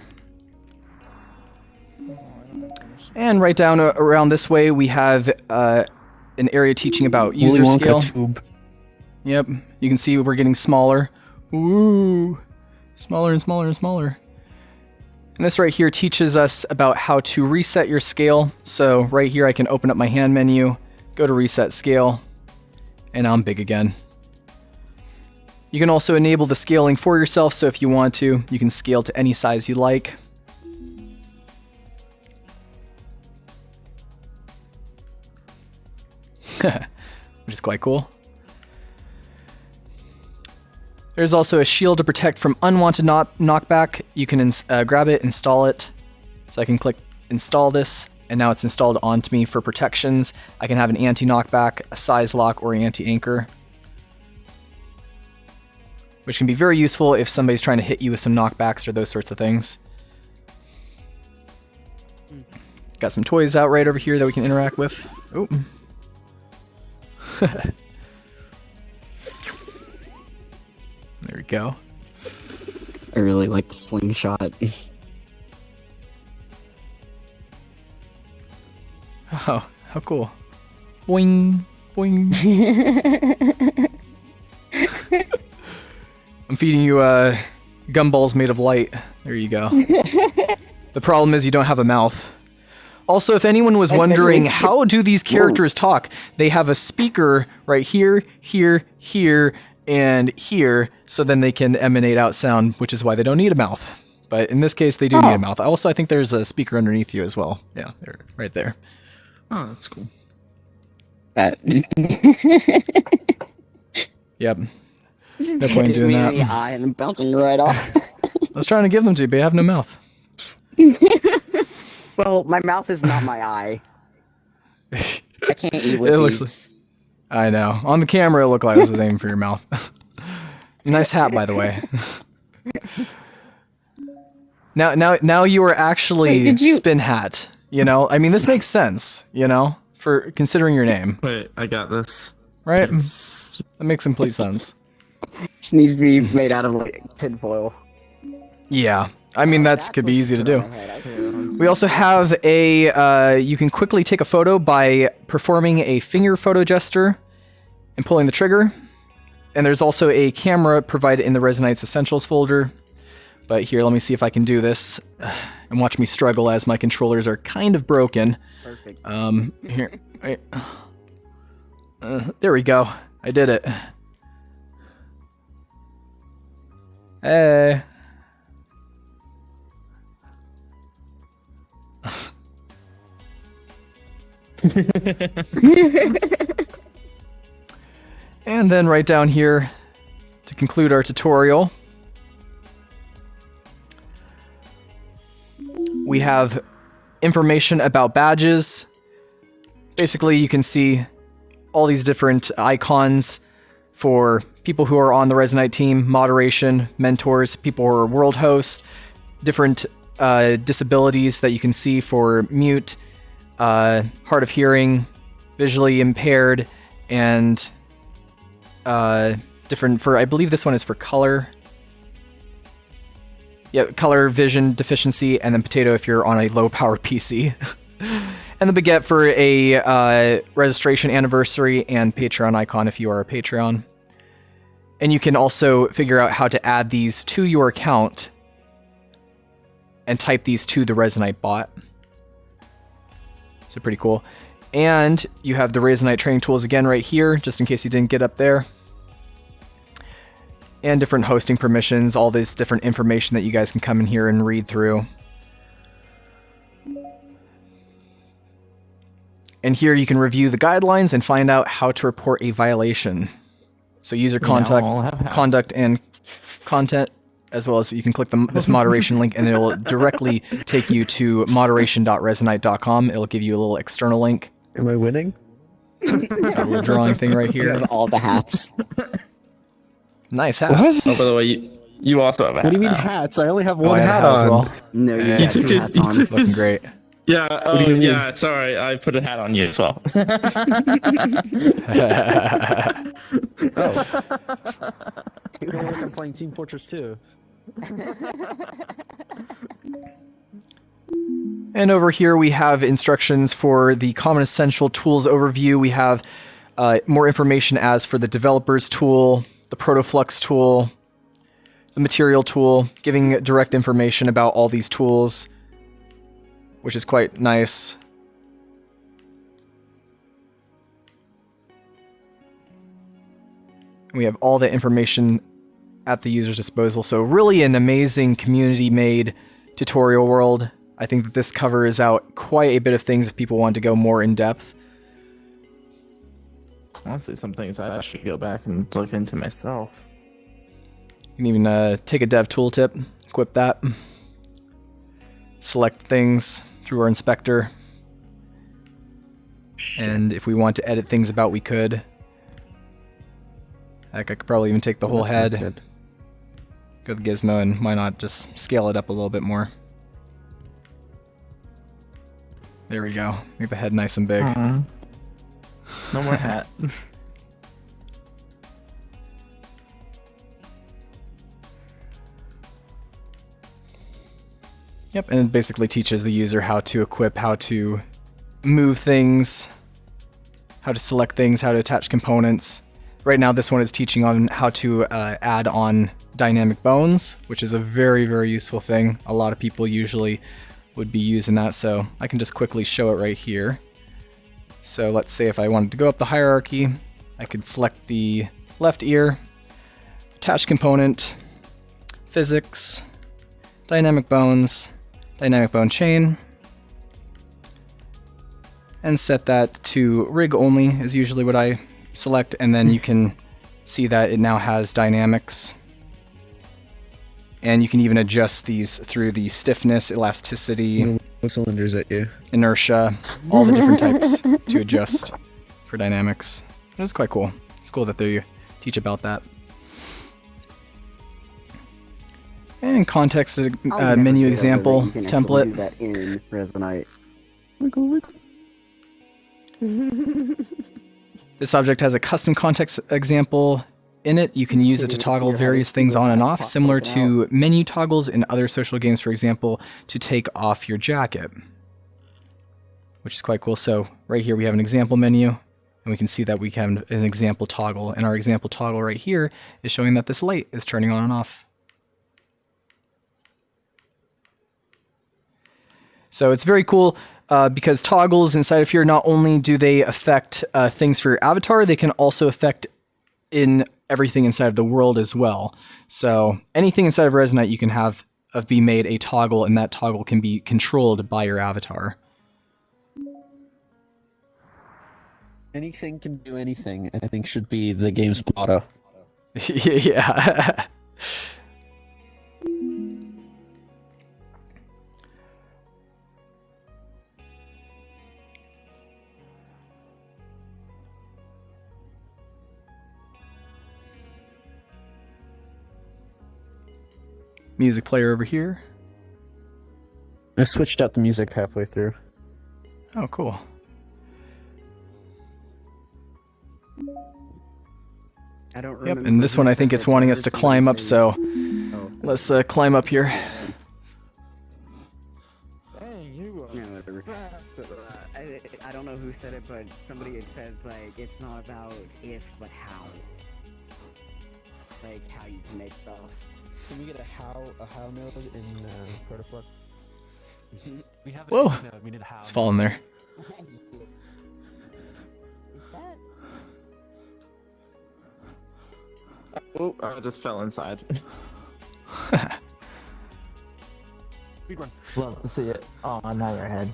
Speaker 1: And right down around this way, we have an area teaching about user scale.
Speaker 4: Tube.
Speaker 1: Yep, you can see we're getting smaller. Ooh, smaller and smaller and smaller. And this right here teaches us about how to reset your scale. So right here, I can open up my hand menu, go to reset scale, and now I'm big again. You can also enable the scaling for yourself. So if you want to, you can scale to any size you like. Which is quite cool. There's also a shield to protect from unwanted knockback. You can grab it, install it. So I can click install this, and now it's installed onto me for protections. I can have an anti-knockback, a size lock, or an anti-anchor, which can be very useful if somebody's trying to hit you with some knockbacks or those sorts of things. Got some toys out right over here that we can interact with. Oh. There we go.
Speaker 3: I really like the slingshot.
Speaker 1: Oh, how cool. Boing, boing. I'm feeding you gumballs made of light. There you go. The problem is you don't have a mouth. Also, if anyone was wondering, how do these characters talk? They have a speaker right here, here, here, and here, so then they can emanate out sound, which is why they don't need a mouth. But in this case, they do need a mouth. Also, I think there's a speaker underneath you as well. Yeah, there, right there.
Speaker 2: Oh, that's cool.
Speaker 1: Yep. No point in doing that.
Speaker 3: The eye and bouncing right off.
Speaker 1: I was trying to give them to you, but you have no mouth.
Speaker 3: Well, my mouth is not my eye. I can't eat with
Speaker 1: It
Speaker 3: these.
Speaker 1: looks I know. On the camera, it looked like it was the same for your mouth. Nice hat, by the way. Now you are actually
Speaker 3: Wait,
Speaker 1: Spin Hat. You know, I mean, this makes sense. You know, for considering your name,
Speaker 2: Wait, I got this.
Speaker 1: right?
Speaker 2: It's...
Speaker 1: That makes complete sense.
Speaker 3: This needs to be made out of like tinfoil.
Speaker 1: Yeah, I mean could be easy to do. We also have a, you can quickly take a photo by performing a finger photo gesture and pulling the trigger. And there's also a camera provided in the Resonite's Essentials folder. But here, let me see if I can do this. And watch me struggle as my controllers are kind of broken.
Speaker 3: Perfect.
Speaker 1: Here, wait. There we go. I did it. Hey. And then right down here, to conclude our tutorial, we have information about badges. Basically, you can see all these different icons for people who are on the Resonite team, moderation, mentors, people who are world hosts, different disabilities that you can see for mute, hard of hearing, visually impaired, and different for, I believe this one is for color. Yeah, color, vision, deficiency, and then potato if you're on a low-powered PC. And the baguette for a registration anniversary and Patreon icon if you are a Patreon. And you can also figure out how to add these to your account and type these to the Resonite bot. So pretty cool. And you have the Resonite training tools again right here, just in case you didn't get up there. And different hosting permissions, all this different information that you guys can come in here and read through. And here you can review the guidelines and find out how to report a violation. So user conduct and content, as well as you can click this moderation link and it will directly take you to moderation.resonite.com. It'll give you a little external link.
Speaker 4: Am I winning?
Speaker 1: Got a little drawing thing right
Speaker 3: You
Speaker 1: here.
Speaker 3: have all the hats.
Speaker 1: Nice hats.
Speaker 2: Oh, by the way, you also have a hat.
Speaker 4: What do you mean
Speaker 2: now.
Speaker 4: hats? I only have
Speaker 1: Oh,
Speaker 4: one
Speaker 1: I
Speaker 4: hat
Speaker 1: have as
Speaker 4: on.
Speaker 1: well.
Speaker 3: No, you
Speaker 1: Yeah.
Speaker 3: got two hats on.
Speaker 1: Looking great.
Speaker 2: Yeah, oh,
Speaker 4: do you mean?
Speaker 2: yeah, sorry, I put a hat on you as well.
Speaker 4: I'm playing Team Fortress 2.
Speaker 1: And over here we have instructions for the Common Essential Tools overview. We have more information as for the Developers tool, the Protoflux tool, the Material tool, giving direct information about all these tools, which is quite nice. We have all the information at the user's disposal. So really an amazing community-made tutorial world. I think that this covers out quite a bit of things if people want to go more in depth.
Speaker 2: Honestly, some things I should go back and look into myself.
Speaker 1: You can even take a dev tooltip, equip that, select things through our inspector. And if we want to edit things about, we could. Heck, I could probably even take the whole head, go to the gizmo, and why not just scale it up a little bit more. There we go. Make the head nice and big.
Speaker 2: No more hat.
Speaker 1: Yep, and it basically teaches the user how to equip, how to move things, how to select things, how to attach components. Right now, this one is teaching on how to add on dynamic bones, which is a very, very useful thing. A lot of people usually would be using that, so I can just quickly show it right here. So let's say if I wanted to go up the hierarchy, I could select the left ear, attach component, physics, dynamic bones, dynamic bone chain, and set that to rig only is usually what I select, and then you can see that it now has dynamics. And you can even adjust these through the stiffness, elasticity,
Speaker 4: Cylinders at you.
Speaker 1: inertia, all the different types to adjust for dynamics. It's quite cool. It's cool that they teach about that. And context menu example
Speaker 3: You can actually
Speaker 1: template.
Speaker 3: do that in Resonite.
Speaker 1: This object has a custom context example in it. You can use it to toggle various things on and off, similar to menu toggles in other social games, for example, to take off your jacket, which is quite cool. So right here we have an example menu, and we can see that we have an example toggle, and our example toggle right here is showing that this light is turning on and off. So it's very cool because toggles inside of here, not only do they affect things for your avatar, they can also affect in everything inside of the world as well. So anything inside of Resonite you can have be made a toggle, and that toggle can be controlled by your avatar.
Speaker 4: Anything can do anything, I think should be the game's motto.
Speaker 1: Yeah. Music player over here.
Speaker 4: I switched out the music halfway through.
Speaker 1: Oh, cool.
Speaker 3: I don't
Speaker 1: Yep,
Speaker 3: remember.
Speaker 1: and this
Speaker 3: who
Speaker 1: one I
Speaker 3: said
Speaker 1: think
Speaker 3: that,
Speaker 1: it's wanting
Speaker 3: but
Speaker 1: us to
Speaker 3: there's
Speaker 1: climb up,
Speaker 3: somebody
Speaker 1: so
Speaker 3: saying- Oh,
Speaker 1: let's climb up here.
Speaker 2: Dang, you
Speaker 3: yeah, whatever. I don't know who said it, but somebody had said, like, it's not about if, but how. Like, how you can make stuff.
Speaker 4: Can we get a how node in Protoflux? We have
Speaker 1: Whoa.
Speaker 4: node. We need a how.
Speaker 1: It's falling there.
Speaker 3: Is that?
Speaker 2: Oh, I just fell inside.
Speaker 4: Speed run.
Speaker 5: Love to see it. Oh, now you're ahead.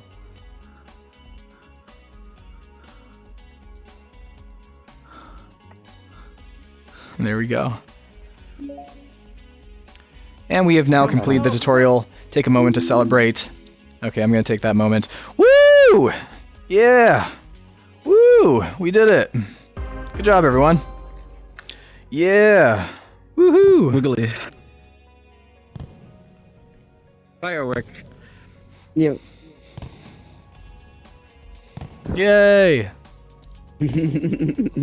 Speaker 1: There we go. And we have now completed the tutorial. Take a moment to celebrate. Okay, I'm gonna take that moment. Woo! Yeah! Woo! We did it. Good job, everyone. Yeah! Woohoo!
Speaker 4: Wiggly. Firework.
Speaker 3: Yep.
Speaker 1: Yay!
Speaker 3: Yippee!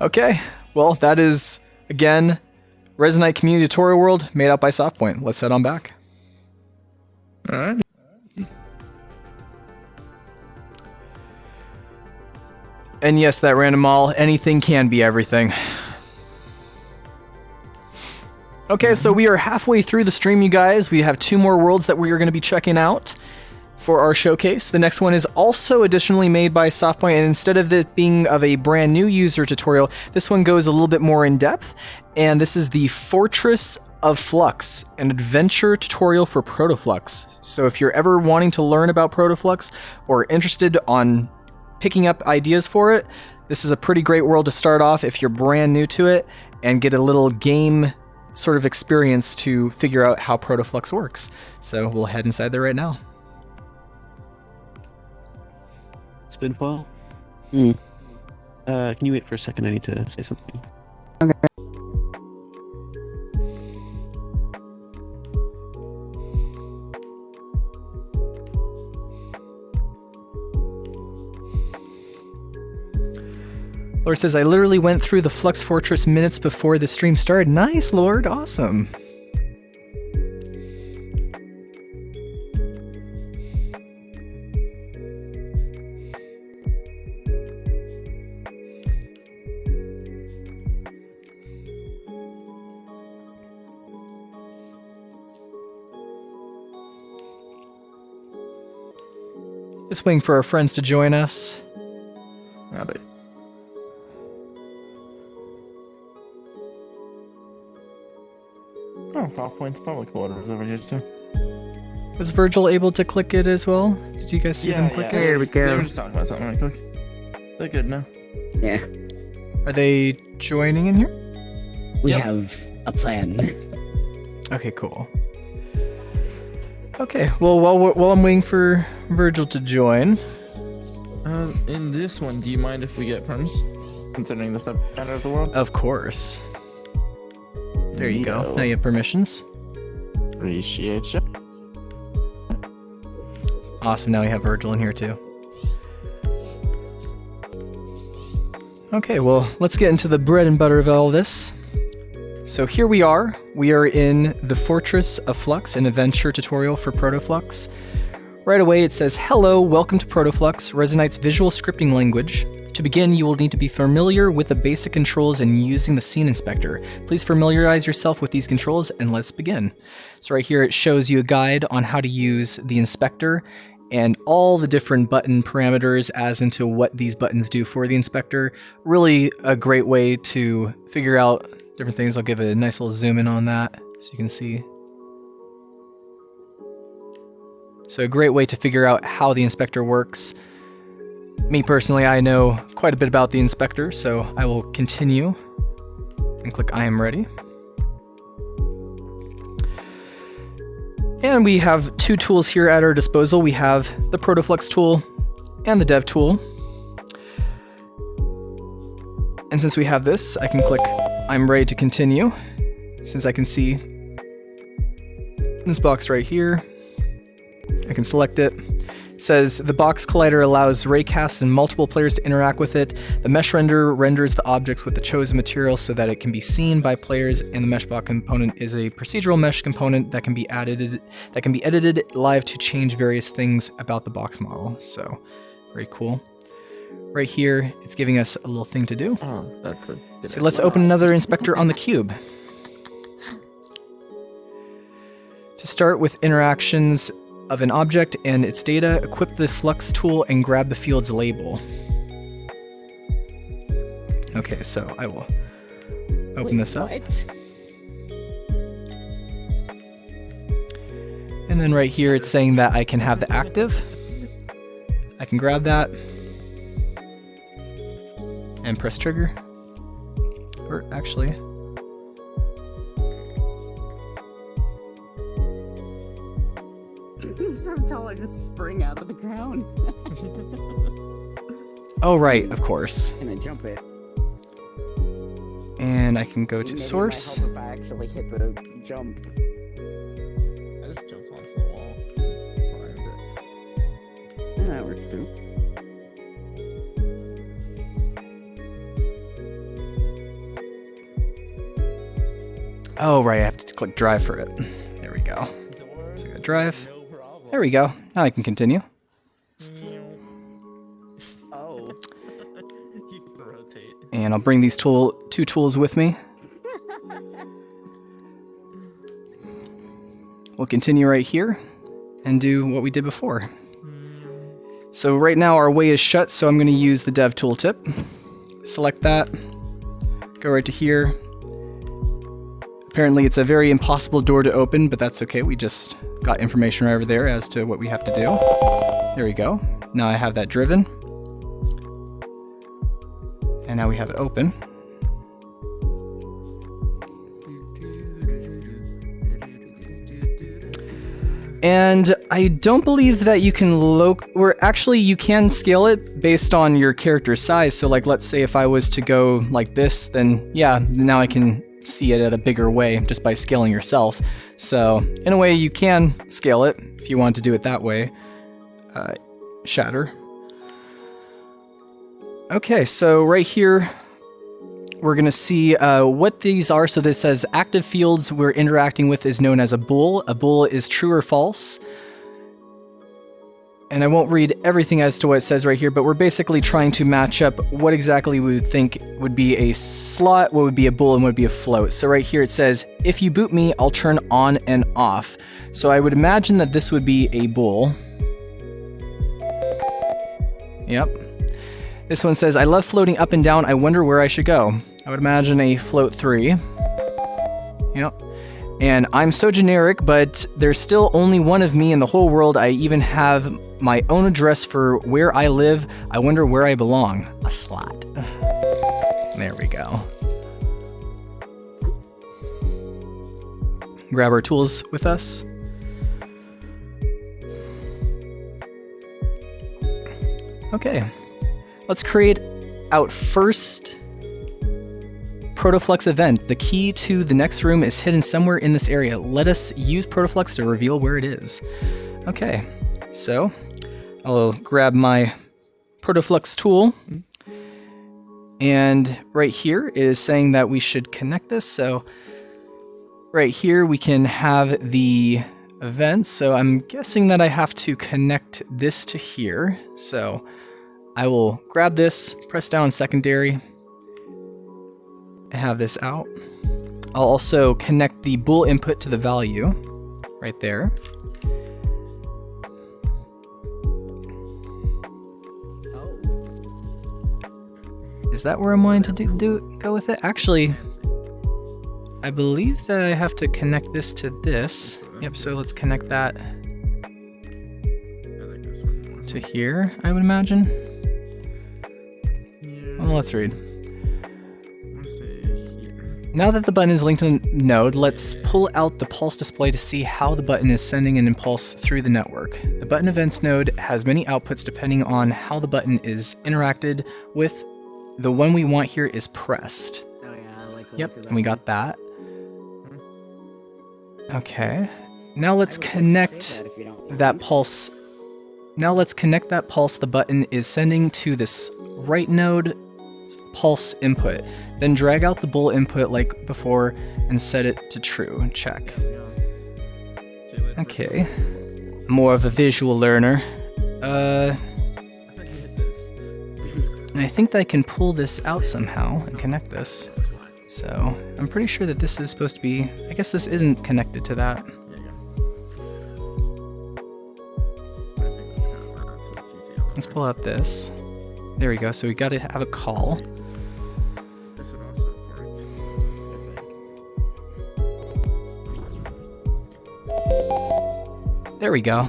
Speaker 1: Okay, well, that is, again, Resonite Community Tutorial World made out by Softpoint. Let's head on back.
Speaker 2: Alright.
Speaker 1: And yes, that random mall, anything can be everything. Okay, so we are halfway through the stream, you guys. We have 2 more worlds that we are going to be checking out for our showcase. The next one is also additionally made by Softpoint, and instead of it being of a brand new user tutorial, this one goes a little bit more in depth, and this is the Fortress of Flux, an adventure tutorial for Protoflux. So if you're ever wanting to learn about Protoflux or interested on picking up ideas for it, this is a pretty great world to start off if you're brand new to it and get a little game sort of experience to figure out how Protoflux works. So we'll head inside there right now.
Speaker 4: Spinfall?
Speaker 3: Hmm.
Speaker 4: Can you wait for a second? I need to say something.
Speaker 3: Okay.
Speaker 1: Lord says, I literally went through the Flux Fortress minutes before the stream started. Nice, Lord. Awesome. Just waiting for our friends to join us.
Speaker 2: Howdy. Oh, Softpoint's public quarters over here too.
Speaker 1: Was Virgil able to click it as well? Did you guys see them click it?
Speaker 3: There we
Speaker 2: They
Speaker 3: go.
Speaker 2: were just talking about something really quick. They're good now.
Speaker 3: Yeah.
Speaker 1: Are they joining in here?
Speaker 3: We
Speaker 2: Yep.
Speaker 3: have a plan.
Speaker 1: Okay, cool. Okay, well, while I'm waiting for Virgil to join,
Speaker 2: In this one, do you mind if we get perms? Considering the subcenter of the world?
Speaker 1: of course. There you go.
Speaker 2: Neato.
Speaker 1: Now you have permissions.
Speaker 2: Appreciate you.
Speaker 1: Awesome, now we have Virgil in here too. Okay, well, let's get into the bread and butter of all this. So here we are. We are in the Fortress of Flux, an adventure tutorial for Protoflux. Right away it says, hello, welcome to Protoflux, Resonite's visual scripting language. To begin, you will need to be familiar with the basic controls and using the scene inspector. Please familiarize yourself with these controls and let's begin. So right here it shows you a guide on how to use the inspector and all the different button parameters as into what these buttons do for the inspector. Really a great way to figure out different things. I'll give it a nice little zoom in on that so you can see. So a great way to figure out how the inspector works. Me personally, I know quite a bit about the inspector, so I will continue and click I am ready. And we have 2 tools here at our disposal. We have the Protoflux tool and the Dev tool. And since we have this, I can click I'm ready to continue, since I can see this box right here. I can select it. says the box collider allows raycasts and multiple players to interact with it. The mesh render renders the objects with the chosen material so that it can be seen by players, and the mesh block component is a procedural mesh component that can be edited live to change various things about the box model. So, very cool. Right here, it's giving us a little thing to do.
Speaker 5: Oh, that's a good
Speaker 1: So let's open another inspector on the cube. To start with interactions of an object and its data, equip the flux tool and grab the field's label. Okay, so I will open this up. And then right here it's saying that I can have the active. I can grab that and press trigger. Or actually,
Speaker 3: So tall, I just spring out of the ground.
Speaker 1: oh right, of course.
Speaker 3: And I jump it.
Speaker 1: And I can go to
Speaker 3: Maybe
Speaker 1: source.
Speaker 3: It might help if I actually hit the jump.
Speaker 2: I just jumped onto the wall. Climbed it.
Speaker 3: Yeah, that works too.
Speaker 1: Oh right, I have to click drive for it. There we go. So I go drive. There we go. Now I can continue.
Speaker 3: Oh.
Speaker 2: You can rotate.
Speaker 1: And I'll bring these two tools with me. We'll continue right here and do what we did before. So right now our way is shut, so I'm going to use the dev tooltip. Select that. Go right to here. Apparently it's a very impossible door to open, but that's okay. We just got information right over there as to what we have to do. There we go. Now I have that driven. And now we have it open. And I don't believe that you can actually you can scale it based on your character's size. So like, let's say if I was to go like this, then yeah, now I can see it at a bigger way just by scaling yourself. So in a way you can scale it if you want to do it that way. Shatter. Okay, so right here we're gonna see what these are. So this says active fields we're interacting with is known as a bool. A bool is true or false. And I won't read everything as to what it says right here, but we're basically trying to match up what exactly we would think would be a slot, what would be a bool, and what would be a float. So right here it says, if you boot me, I'll turn on and off. So I would imagine that this would be a bool. Yep. This one says, I love floating up and down, I wonder where I should go. I would imagine a float 3. Yep. And I'm so generic, but there's still only one of me in the whole world. I even have my own address for where I live. I wonder where I belong. A slot. There we go. Grab our tools with us. Okay. Let's create out first Protoflux event. The key to the next room is hidden somewhere in this area. Let us use Protoflux to reveal where it is. Okay, so I'll grab my Protoflux tool, and right here it is saying that we should connect this. So right here we can have the events. So I'm guessing that I have to connect this to here. So I will grab this, press down secondary, and have this out. I'll also connect the bool input to the value right there. Is that where I'm wanting to go with it? Actually, I believe that I have to connect this to this. Yep, so let's connect that to here, I would imagine. Well, let's read. Now that the button is linked to the node, let's pull out the pulse display to see how the button is sending an impulse through the network. The button events node has many outputs depending on how the button is interacted with. The one we want here is pressed.
Speaker 3: Oh yeah, I like the
Speaker 1: Yep,
Speaker 3: look of
Speaker 1: and we got that. Okay. Now let's connect that pulse now let's connect that pulse the button is sending to this right node pulse input. Then drag out the bull input like before and set it to true. Check. Okay. More of a visual learner. And I think that I can pull this out somehow and connect this. So I'm pretty sure that this is supposed to be, I guess this isn't connected to that. Let's pull out this. There we go, so we gotta have a call.
Speaker 2: This would also work.
Speaker 1: There we go.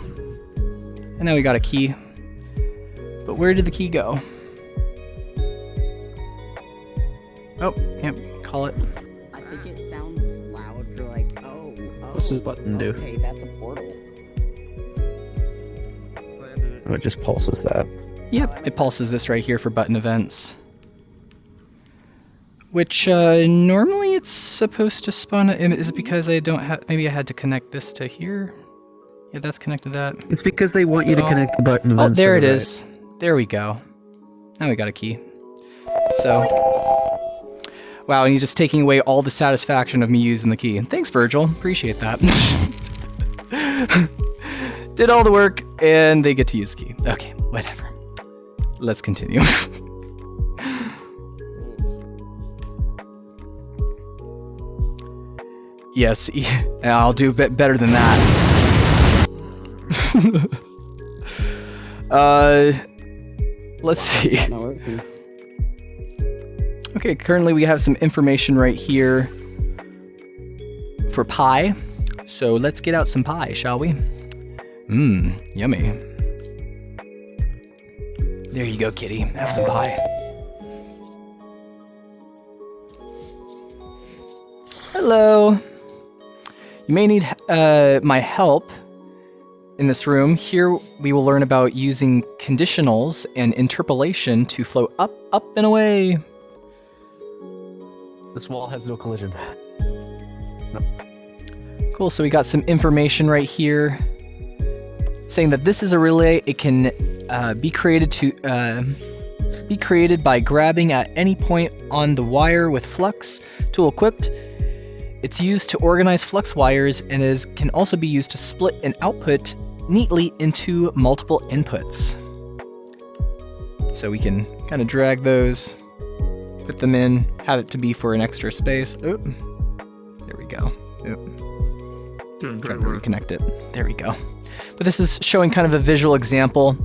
Speaker 1: And now we got a key. But where did the key go? Oh, yep, call it.
Speaker 3: I think it sounds loud for like, oh.
Speaker 4: What's this button do?
Speaker 3: Okay, that's a portal.
Speaker 4: Oh, it just pulses that.
Speaker 1: Yep, it pulses this right here for button events. Which, normally it's supposed to spawn is it because I don't have, maybe I had to connect this to here? Yeah, that's connected to that.
Speaker 4: It's because they want you to connect the button events.
Speaker 1: Oh, there
Speaker 4: to the
Speaker 1: it
Speaker 4: right.
Speaker 1: is. There we go. Now we got a key. So, wow, and he's just taking away all the satisfaction of me using the key. Thanks, Virgil. Appreciate that. Did all the work, and they get to use the key. Okay, whatever. Let's continue. Yes, I'll do a bit better than that. Let's see. Okay, currently we have some information right here for pie. So let's get out some pie, shall we? Mmm, yummy. There you go, kitty. Have some pie. Hello. You may need my help in this room. Here we will learn about using conditionals and interpolation to float up, up, and away.
Speaker 5: This wall has no collision.
Speaker 1: Cool, so we got some information right here saying that this is a relay. It can be created by grabbing at any point on the wire with flux tool equipped. It's used to organize flux wires and can also be used to split an output neatly into multiple inputs. So we can kind of drag those, put them in, have it to be for an extra space. Oop. There we go. Oop. Trying to reconnect it. There we go. But this is showing kind of a visual example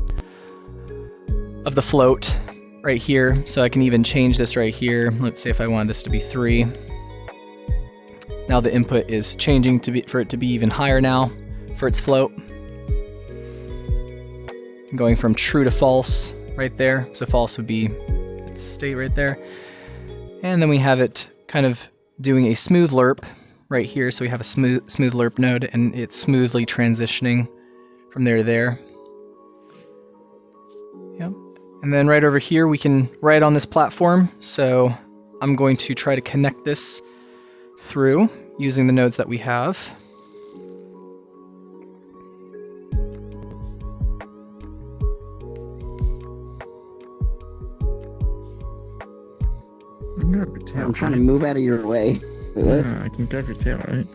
Speaker 1: of the float right here. So I can even change this right here. Let's say if I wanted this to be 3. Now the input is changing for it to be even higher now for its float. Going from true to false right there. So false would be its state right there. And then we have it kind of doing a smooth lerp right here. So we have a smooth lerp node and it's smoothly transitioning from there to there. Yep. And then right over here we can write on this platform. So I'm going to try to connect this through using the nodes that we have.
Speaker 3: I'm trying to move out of your way. Wait, what?
Speaker 2: Yeah, I can grab your tail, right?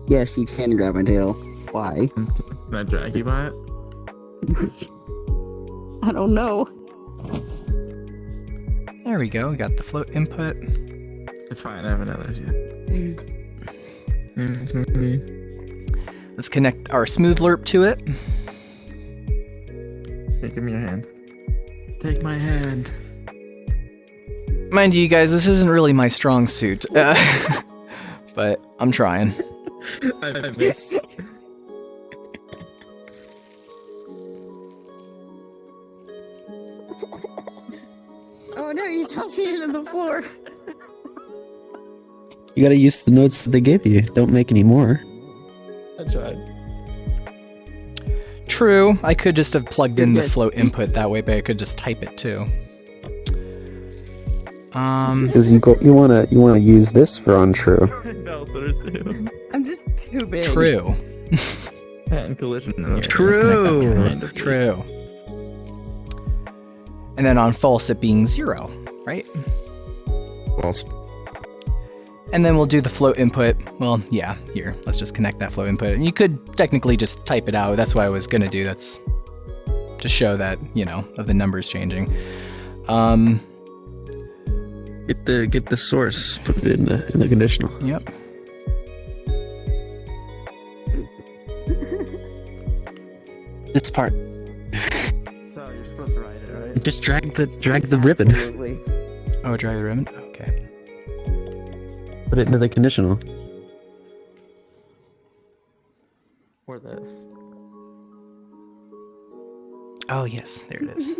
Speaker 3: Yes, you can grab my tail. Why?
Speaker 2: Can I drag you by it?
Speaker 3: I don't know.
Speaker 1: There we go. We got the float input.
Speaker 2: It's fine, I haven't done that yet.
Speaker 1: Let's connect our smooth lerp to it.
Speaker 2: Here, give me your hand. Take my hand.
Speaker 1: Mind you guys, this isn't really my strong suit. But I'm trying.
Speaker 2: I missed.
Speaker 3: Oh no, you tossing it on the floor.
Speaker 4: You gotta use the notes that they gave you. Don't make any more.
Speaker 2: I tried.
Speaker 1: True, I could just have plugged in the float input that way, but I could just type it too.
Speaker 4: Because you wanna use this for untrue.
Speaker 2: No, there too.
Speaker 3: I'm just too big.
Speaker 1: True.
Speaker 2: And collision.
Speaker 1: True. True. And then on false, it being 0, right?
Speaker 4: False.
Speaker 1: And then we'll do the float input. Well, yeah, here, let's just connect that float input. And you could technically just type it out. That's what I was gonna do. That's to show that, you know, of the numbers changing.
Speaker 4: Get the source, put it in the conditional.
Speaker 1: Yep.
Speaker 4: This part.
Speaker 5: So you're supposed to write it, right?
Speaker 4: Just drag the ribbon.
Speaker 3: Absolutely.
Speaker 1: Oh, drag the ribbon? Okay.
Speaker 4: Put it into the conditional.
Speaker 5: Or this.
Speaker 1: Oh, yes, there it is.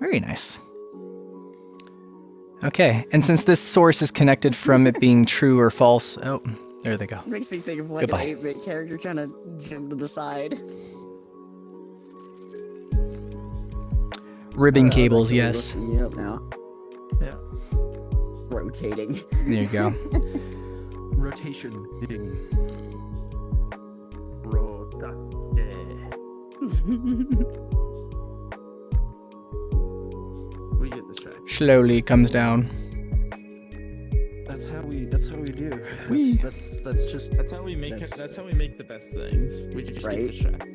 Speaker 1: Very nice. Okay, and since this source is connected from it being true or false, oh, there they go.
Speaker 3: Makes me think of like
Speaker 1: Goodbye.
Speaker 3: an 8-bit character trying to jump to the side.
Speaker 1: Ribbon cables, yes.
Speaker 3: Looking you up now.
Speaker 5: Yeah.
Speaker 3: Rotating.
Speaker 1: There you go.
Speaker 4: Rotation.
Speaker 5: We get this track.
Speaker 1: Slowly comes down.
Speaker 4: That's how we do.
Speaker 1: Whee.
Speaker 4: That's just
Speaker 2: That's how we make
Speaker 4: That's-
Speaker 2: that's how we make the best things. We just
Speaker 3: Right.
Speaker 2: get the track.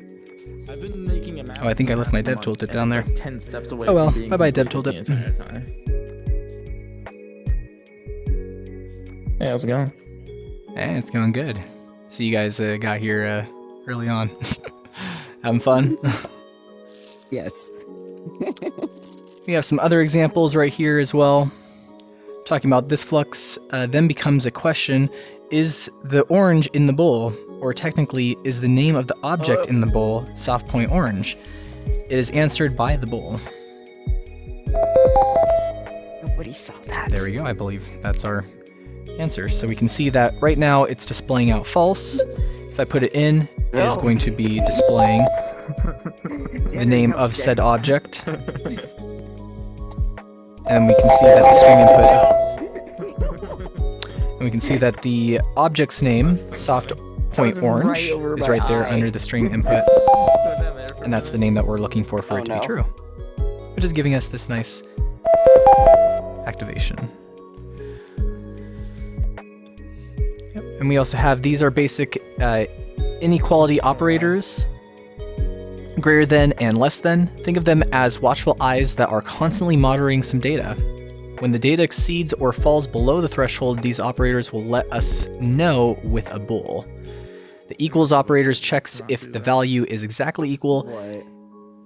Speaker 2: I've been making a map.
Speaker 1: Oh, I think I
Speaker 2: for the
Speaker 1: left my
Speaker 2: last
Speaker 1: dev
Speaker 2: month,
Speaker 1: tooltip
Speaker 2: and
Speaker 1: down
Speaker 2: it's
Speaker 1: there.
Speaker 2: like 10 steps away
Speaker 1: Oh well,
Speaker 2: from being
Speaker 1: bye-bye, dev
Speaker 2: completed
Speaker 1: tooltip.
Speaker 2: the entire time. Hey, how's it going?
Speaker 1: Hey, it's going good. So you guys got here early on. Having fun?
Speaker 3: Yes.
Speaker 1: We have some other examples right here as well. Talking about this flux then becomes a question, is the orange in the bowl, or technically, is the name of the object in the bowl soft point orange? It is answered by the bowl.
Speaker 3: Nobody saw that.
Speaker 1: There we go, I believe that's our answer. So we can see that right now it's displaying out false. If I put it in, it is going to be displaying the name of said object. And we can see that the string input, and we can see that the object's name, soft point orange, is right there under the string input. And that's the name that we're looking for it to be true. Which is giving us this nice activation. Yep. And we also have, these are basic inequality operators. Greater than and less than, think of them as watchful eyes that are constantly monitoring some data. When the data exceeds or falls below the threshold, these operators will let us know with a bool. The equals operators checks if the value is exactly equal.
Speaker 3: What?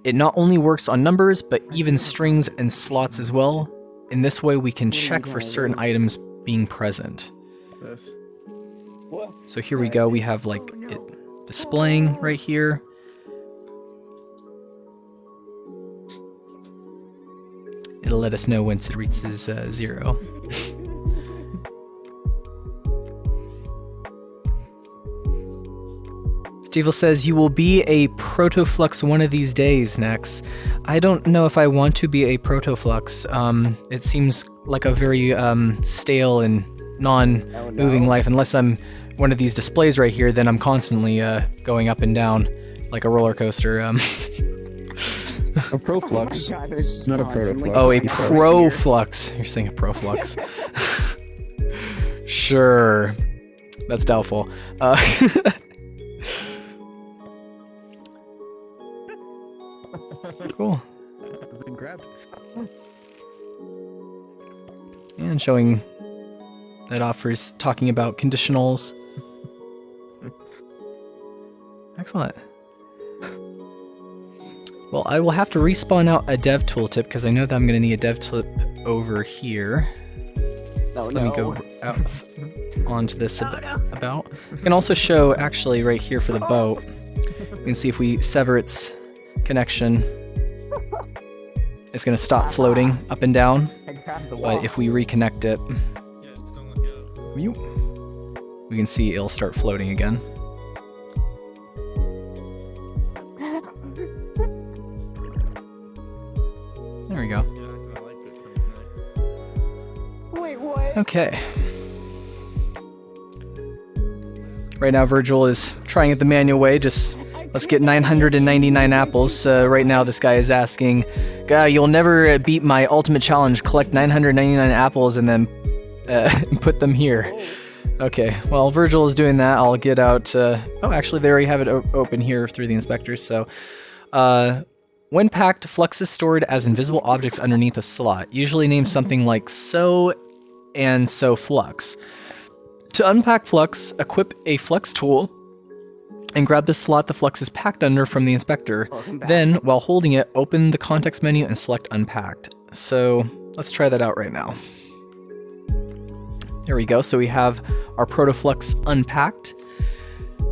Speaker 1: It not only works on numbers, but even strings and slots as well. In this way, we can check for certain items being present.
Speaker 2: This.
Speaker 1: So here we go, we have like it displaying right here. It'll let us know once it reaches 0. Stevel says, you will be a protoflux one of these days, Nex. I don't know if I want to be a protoflux. It seems like a very stale and non-moving life. Unless I'm one of these displays right here, then I'm constantly going up and down like a roller coaster.
Speaker 4: a proflux.
Speaker 3: Oh my God, there's
Speaker 4: Not a
Speaker 3: constantly-
Speaker 4: protoflux.
Speaker 1: Oh, a
Speaker 4: Here.
Speaker 1: proflux. You're saying a proflux. Sure. That's doubtful. Cool.
Speaker 4: Been grabbed.
Speaker 1: And showing that offers talking about conditionals. Excellent. Well, I will have to respawn out a dev tooltip because I know that I'm going to need a dev tooltip over here.
Speaker 3: Oh,
Speaker 1: So let me go out onto this about. I can also show actually right here for the boat. You can see if we sever its connection, it's going to stop floating up and down.
Speaker 3: I grabbed the wall.
Speaker 1: But if we reconnect it,
Speaker 2: Yeah, just don't let go.
Speaker 1: we can see it'll start floating again. There we go.
Speaker 2: Yeah, I like it. That's nice.
Speaker 3: Wait, what?
Speaker 1: Okay. Right now Virgil is trying it the manual way, just Let's get 999 apples. Right now, this guy is asking, you'll never beat my ultimate challenge. Collect 999 apples and then put them here. Okay, well, Virgil is doing that. I'll get out... oh, actually, they already have it open here through the inspectors, so... when packed, flux is stored as invisible objects underneath a slot, usually named something like so and so flux. To unpack flux, equip a flux tool and grab the slot the flux is packed under from the inspector. Then, while holding it, open the context menu and select unpacked. So, let's try that out right now. There we go, so we have our protoflux unpacked.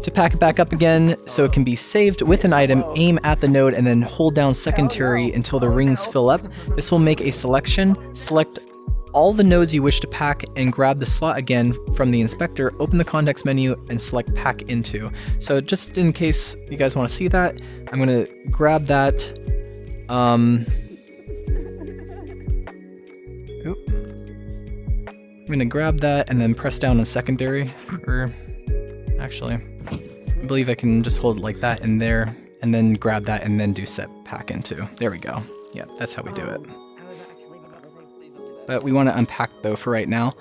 Speaker 1: To pack it back up again so it can be saved with an item, aim at the node and then hold down secondary until the rings fill up. This will make a selection. Select all the nodes you wish to pack and grab the slot again from the inspector, open the context menu and select pack into. So just in case you guys want to see that, I'm going to grab that. I'm going to grab that and then press down on secondary, or actually, I believe I can just hold it like that in there, and then grab that and then do set pack into. There we go. Yeah, that's how we do it. But we want to unpack though for right now.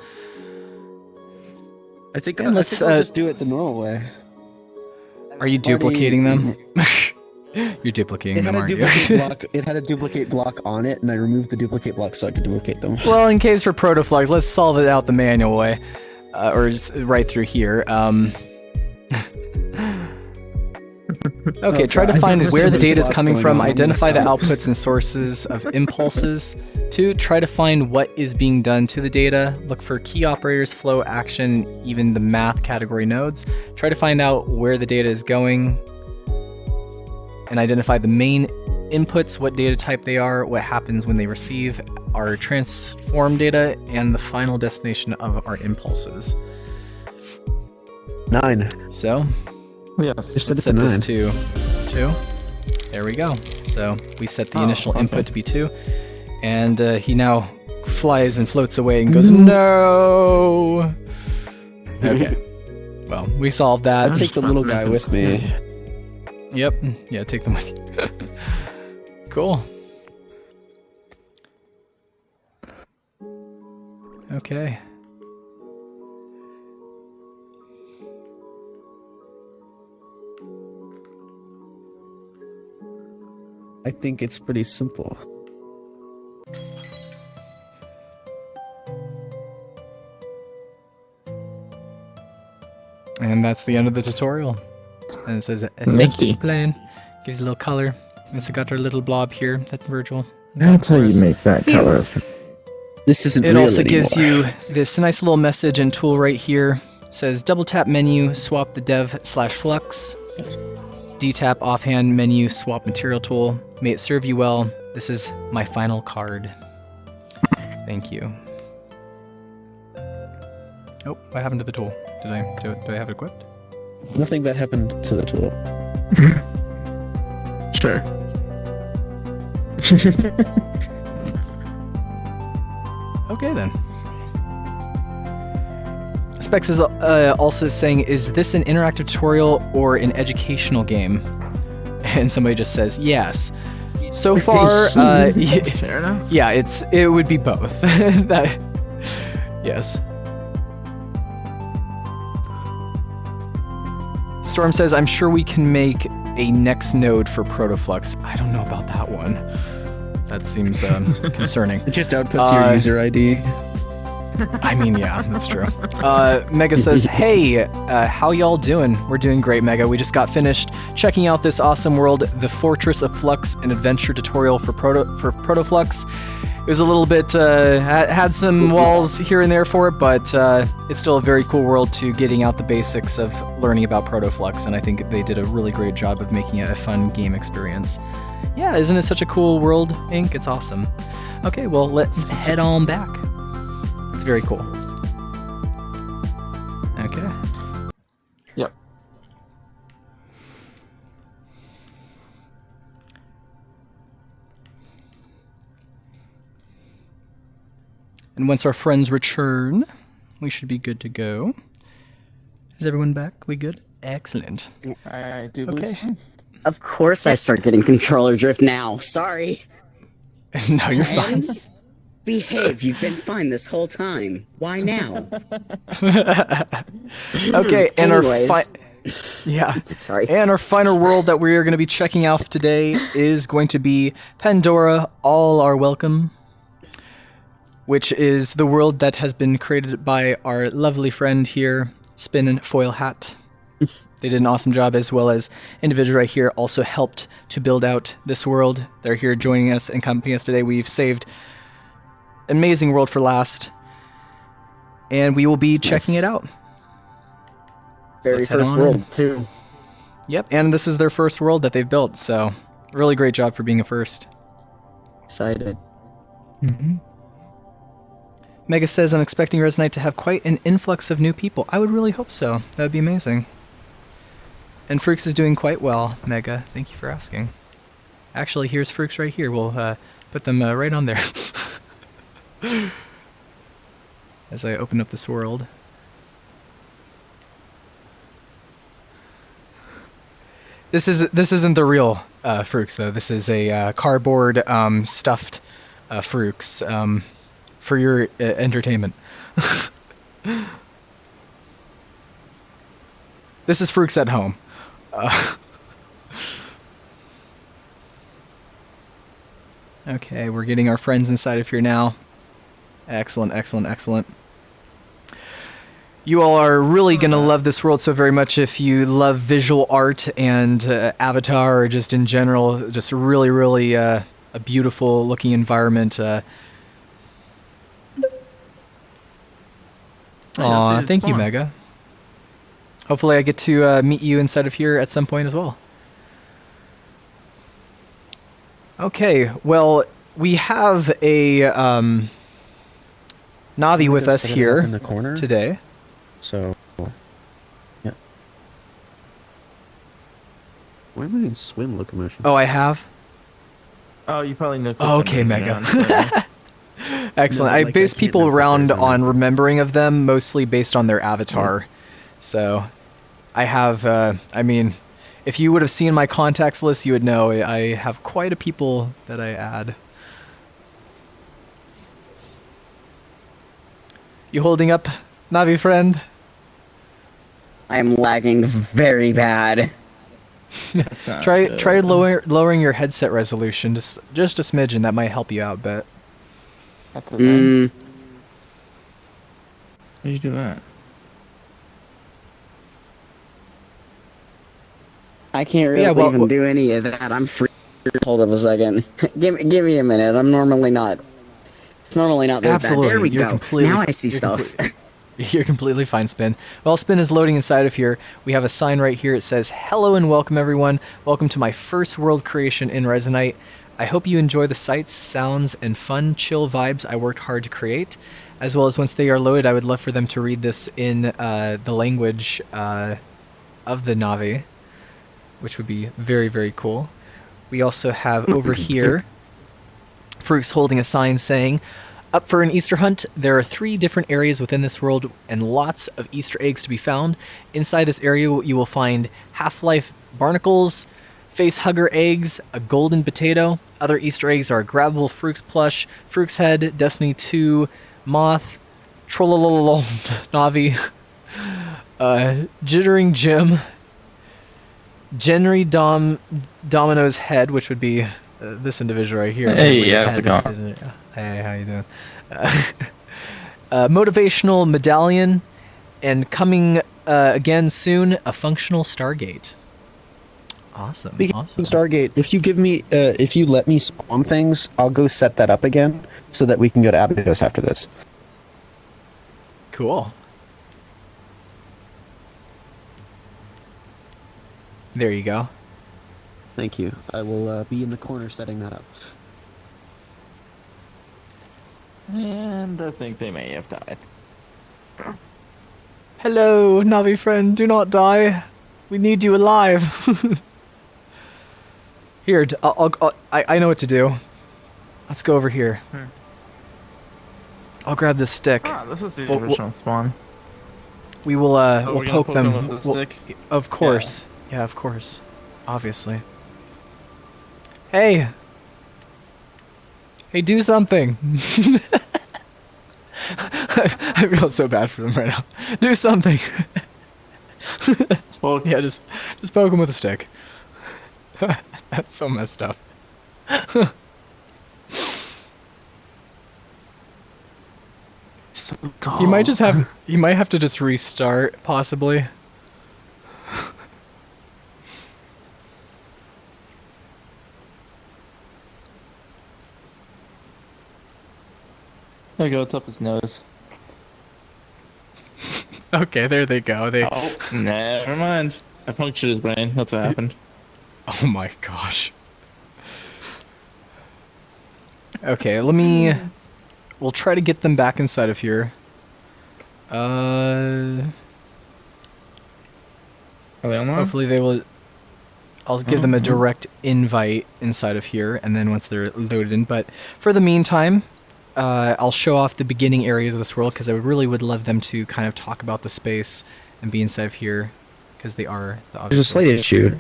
Speaker 4: I think
Speaker 1: And
Speaker 4: I'll just do it the normal way.
Speaker 1: Are you duplicating them? You're duplicating them, aren't you?
Speaker 4: It had a duplicate block on it, and I removed the duplicate block so I could duplicate them.
Speaker 1: Well, in case for protoflux, let's solve it out the manual way, or just right through here. Okay, try to find where the data is coming from, identify the outputs and sources of impulses. 2, try to find what is being done to the data. Look for key operators, flow, action, even the math category nodes. Try to find out where the data is going and identify the main inputs, what data type they are, what happens when they receive our transform data, and the final destination of our impulses.
Speaker 4: 9.
Speaker 1: So,
Speaker 5: Yeah.
Speaker 4: Just set
Speaker 1: let's
Speaker 4: it
Speaker 1: set
Speaker 4: to
Speaker 1: this
Speaker 4: 9.
Speaker 1: to 2. There we go. So we set the initial input to be 2, and he now flies and floats away and goes, no! Okay. Well, we solved that.
Speaker 4: I'll take the little guy with me.
Speaker 1: Yep. Yeah, take them with you. Cool. Okay.
Speaker 4: I think it's pretty simple.
Speaker 1: And that's the end of the tutorial. And it says,
Speaker 2: Nifty.
Speaker 1: playing. Gives a little color. We also got our little blob here that Virgil.
Speaker 2: That's how you make that color.
Speaker 4: This isn't
Speaker 1: It
Speaker 4: real
Speaker 1: also
Speaker 4: anymore.
Speaker 1: gives you this nice little message and tool right here. It says double tap menu, swap the dev/flux. D-tap offhand menu, swap material tool. May it serve you well. This is my final card. Thank you. Oh, what happened to the tool? Do I have it equipped?
Speaker 4: Nothing bad happened to the tool.
Speaker 2: Sure.
Speaker 1: Okay then. Specs is also saying, is this an interactive tutorial or an educational game? And somebody just says yes. So far,
Speaker 2: Fair enough.
Speaker 1: yeah, it would be both. That, yes. Storm says, I'm sure we can make a next node for protoflux. I don't know about that one. That seems concerning.
Speaker 4: It just outputs your user ID.
Speaker 1: I mean, yeah, that's true. Mega says, hey, how y'all doing? We're doing great, Mega. We just got finished checking out this awesome world, the Fortress of Flux, an adventure tutorial for protoflux. It was a little bit, had some walls here and there for it, but it's still a very cool world to getting out the basics of learning about protoflux, and I think they did a really great job of making it a fun game experience. Yeah, isn't it such a cool world, Inc? It's awesome. Okay, well, let's head on back. It's very cool. Okay.
Speaker 2: Yep.
Speaker 1: And once our friends return, we should be good to go. Is everyone back? We good? Excellent.
Speaker 2: I do
Speaker 1: Okay.
Speaker 2: believe so.
Speaker 3: Of course I start getting controller drift now. Sorry.
Speaker 1: No, you're fine.
Speaker 3: Hands, behave. You've been fine this whole time. Why now?
Speaker 1: Okay, and
Speaker 3: Anyways.
Speaker 1: yeah.
Speaker 3: Sorry.
Speaker 1: And our final world that we are going to be checking out today is going to be Pandora, All Are Welcome, which is the world that has been created by our lovely friend here, Spin and Foil Hat. They did an awesome job, as well as individuals right here also helped to build out this world. They're here joining us and accompanying us today. We've saved an amazing world for last, and we will be checking it out.
Speaker 3: Very
Speaker 1: let's head
Speaker 3: first
Speaker 1: on
Speaker 3: world,
Speaker 1: in.
Speaker 3: too.
Speaker 1: Yep, and this is their first world that they've built, so really great job for being a first.
Speaker 3: Excited.
Speaker 1: Mega says, I'm expecting Resonite to have quite an influx of new people. I would really hope so. That would be amazing. And Fruix is doing quite well, Mega. Thank you for asking. Actually, here's Fruix right here. We'll put them right on there. As I open up this world. This isn't the real Fruix, though. This is a cardboard stuffed Fruix for your entertainment. This is Fruix at home. Okay, we're getting our friends inside of here now. Excellent, excellent, excellent. You all are really going to love this world so very much if you love visual art and Avatar, or just in general, just really, really a beautiful looking environment. Aw, thank you, Mega. Hopefully I get to meet you inside of here at some point as well. Okay, well, we have a Navi with us here
Speaker 4: in the corner
Speaker 1: today.
Speaker 4: So, yeah.
Speaker 6: Why am I in swim locomotion?
Speaker 1: Oh, I have?
Speaker 2: Oh, you probably know.
Speaker 1: Okay, Mega. Excellent.
Speaker 6: No,
Speaker 1: I
Speaker 6: like,
Speaker 1: base
Speaker 6: I can't
Speaker 1: people
Speaker 6: know if
Speaker 1: around
Speaker 6: there's
Speaker 1: on remembering of them, mostly based on their avatar. So, I have, I mean, if you would have seen my contacts list, you would know I have quite a people that I add. You holding up, Navi friend?
Speaker 3: I am lagging very bad.
Speaker 1: Try lowering your headset resolution just a smidgen. That might help you out a bit.
Speaker 2: That's the thing. How do you do that?
Speaker 3: I can't really even do any of that. I'm free. Hold up a second. give me a minute. I'm normally not. It's normally not this bad. There we go. Now I see stuff.
Speaker 1: You're completely fine, Spin. While Spin is loading inside of here, we have a sign right here. It says, "Hello and welcome, everyone. Welcome to my first world creation in Resonite. I hope you enjoy the sights, sounds, and fun, chill vibes I worked hard to create. As well as once they are loaded, I would love for them to read this in the language of the Navi, which would be very, very cool. We also have over here, Fruix holding a sign saying, up for an Easter hunt, there are 3 different areas within this world and lots of Easter eggs to be found. Inside this area, you will find Half-Life barnacles, face hugger eggs, a golden potato. Other Easter eggs are grabbable Fruix plush, Fruix head, Destiny 2, moth, trollololol Navi, jittering Jim, Jenry Domino's head, which would be this individual right here.
Speaker 2: Hey, how's it going?
Speaker 1: Hey, how you doing? Motivational medallion, and coming again soon, a functional Stargate. Awesome. Awesome.
Speaker 4: Stargate. If you let me spawn things, I'll go set that up again so that we can go to Abydos after this.
Speaker 1: Cool. There you go.
Speaker 6: Thank you. I will be in the corner setting that up.
Speaker 2: And I think they may have died.
Speaker 1: Hello, Navi friend. Do not die. We need you alive. Here, I know what to do. Let's go over here. I'll grab this stick.
Speaker 2: Ah, this was the original spawn.
Speaker 1: We will we'll
Speaker 2: we're gonna
Speaker 1: poke
Speaker 2: poke
Speaker 1: them.
Speaker 2: them with the stick?
Speaker 1: Of course. Yeah, of course. obviously. Hey! Hey, do something! I feel so bad for them right now. Do something!
Speaker 2: Well,
Speaker 1: Yeah, just poke him with a stick. That's so messed up.
Speaker 2: so tall.
Speaker 1: He might have to just restart, possibly.
Speaker 2: There you go, it's up his nose.
Speaker 1: Okay, there they go.
Speaker 2: Oh, never mind. I punctured his brain. That's what happened.
Speaker 1: Oh my gosh. Okay, we'll try to get them back inside of here.
Speaker 2: Are they online?
Speaker 1: Hopefully they will. I'll give them a direct invite inside of here, and then once they're loaded in. But for the meantime, I'll show off the beginning areas of this world because I would love them to kind of talk about the space and be inside of here because they are the
Speaker 4: There's a slight issue.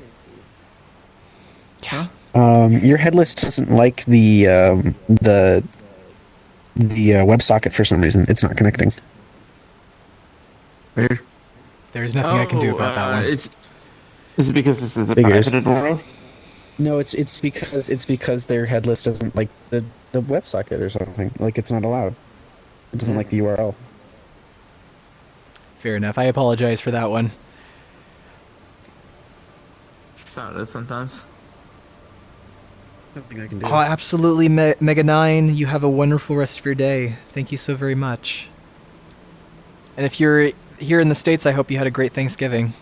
Speaker 1: Yeah.
Speaker 4: Your headless doesn't like the WebSocket for some reason. It's not connecting.
Speaker 5: Weird.
Speaker 1: There's nothing I can do about that one.
Speaker 5: Is it because this is a
Speaker 4: Figures.
Speaker 5: private world?
Speaker 4: No, it's because their headless doesn't like the WebSocket or something. Like it's not allowed. It doesn't like the URL.
Speaker 1: Fair enough. I apologize for that one.
Speaker 5: That's how it is sometimes.
Speaker 4: Nothing I can do.
Speaker 1: Oh, absolutely, Mega 9. You have a wonderful rest of your day. Thank you so very much. And if you're here in the States, I hope you had a great Thanksgiving.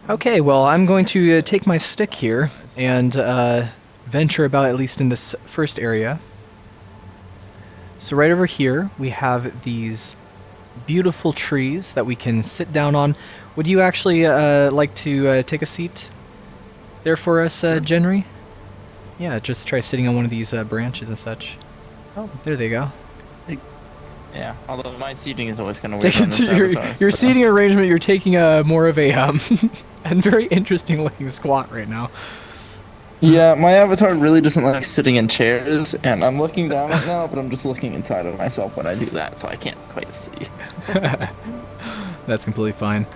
Speaker 1: Okay, well, I'm going to take my stick here and venture about, at least in this first area. So right over here, we have these beautiful trees that we can sit down on. Would you actually like to take a seat there for us, Jenry? Yeah, just try sitting on one of these branches and such. Oh, there they go.
Speaker 2: Yeah, although my seating is always kind of weird.
Speaker 1: Take
Speaker 2: on
Speaker 1: it
Speaker 2: this
Speaker 1: to
Speaker 2: avatar,
Speaker 1: your
Speaker 2: so.
Speaker 1: seating arrangement. You're taking a more of a and very interesting looking squat right now.
Speaker 2: Yeah, my avatar really doesn't like sitting in chairs, and I'm looking down right now, but I'm just looking inside of myself when I do that, so I can't quite see.
Speaker 1: That's completely fine.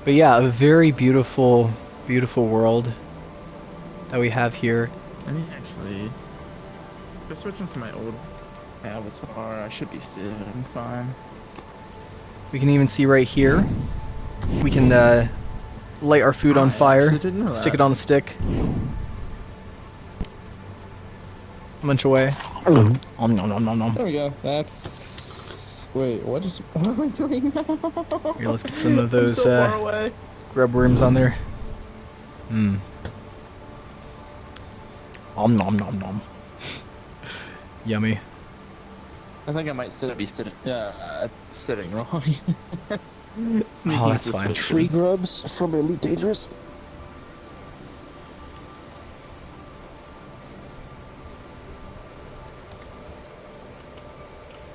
Speaker 1: But yeah, a very beautiful, beautiful world that we have here.
Speaker 5: I mean, actually, if I switch into my old
Speaker 2: Avatar, I should be sitting fine.
Speaker 1: We can even see right here. We can light our food on fire,
Speaker 5: actually didn't know
Speaker 1: stick
Speaker 5: that.
Speaker 1: it on the stick, munch away. Nom, nom, nom, nom, nom.
Speaker 2: There we go. That's... Wait, what am I doing now?
Speaker 1: Here, let's get some of those
Speaker 2: so far away.
Speaker 1: grub worms on there. Nom nom nom nom. Yummy.
Speaker 2: I think I might still be sitting wrong.
Speaker 1: Oh, that's fine.
Speaker 4: Tree grubs from Elite Dangerous.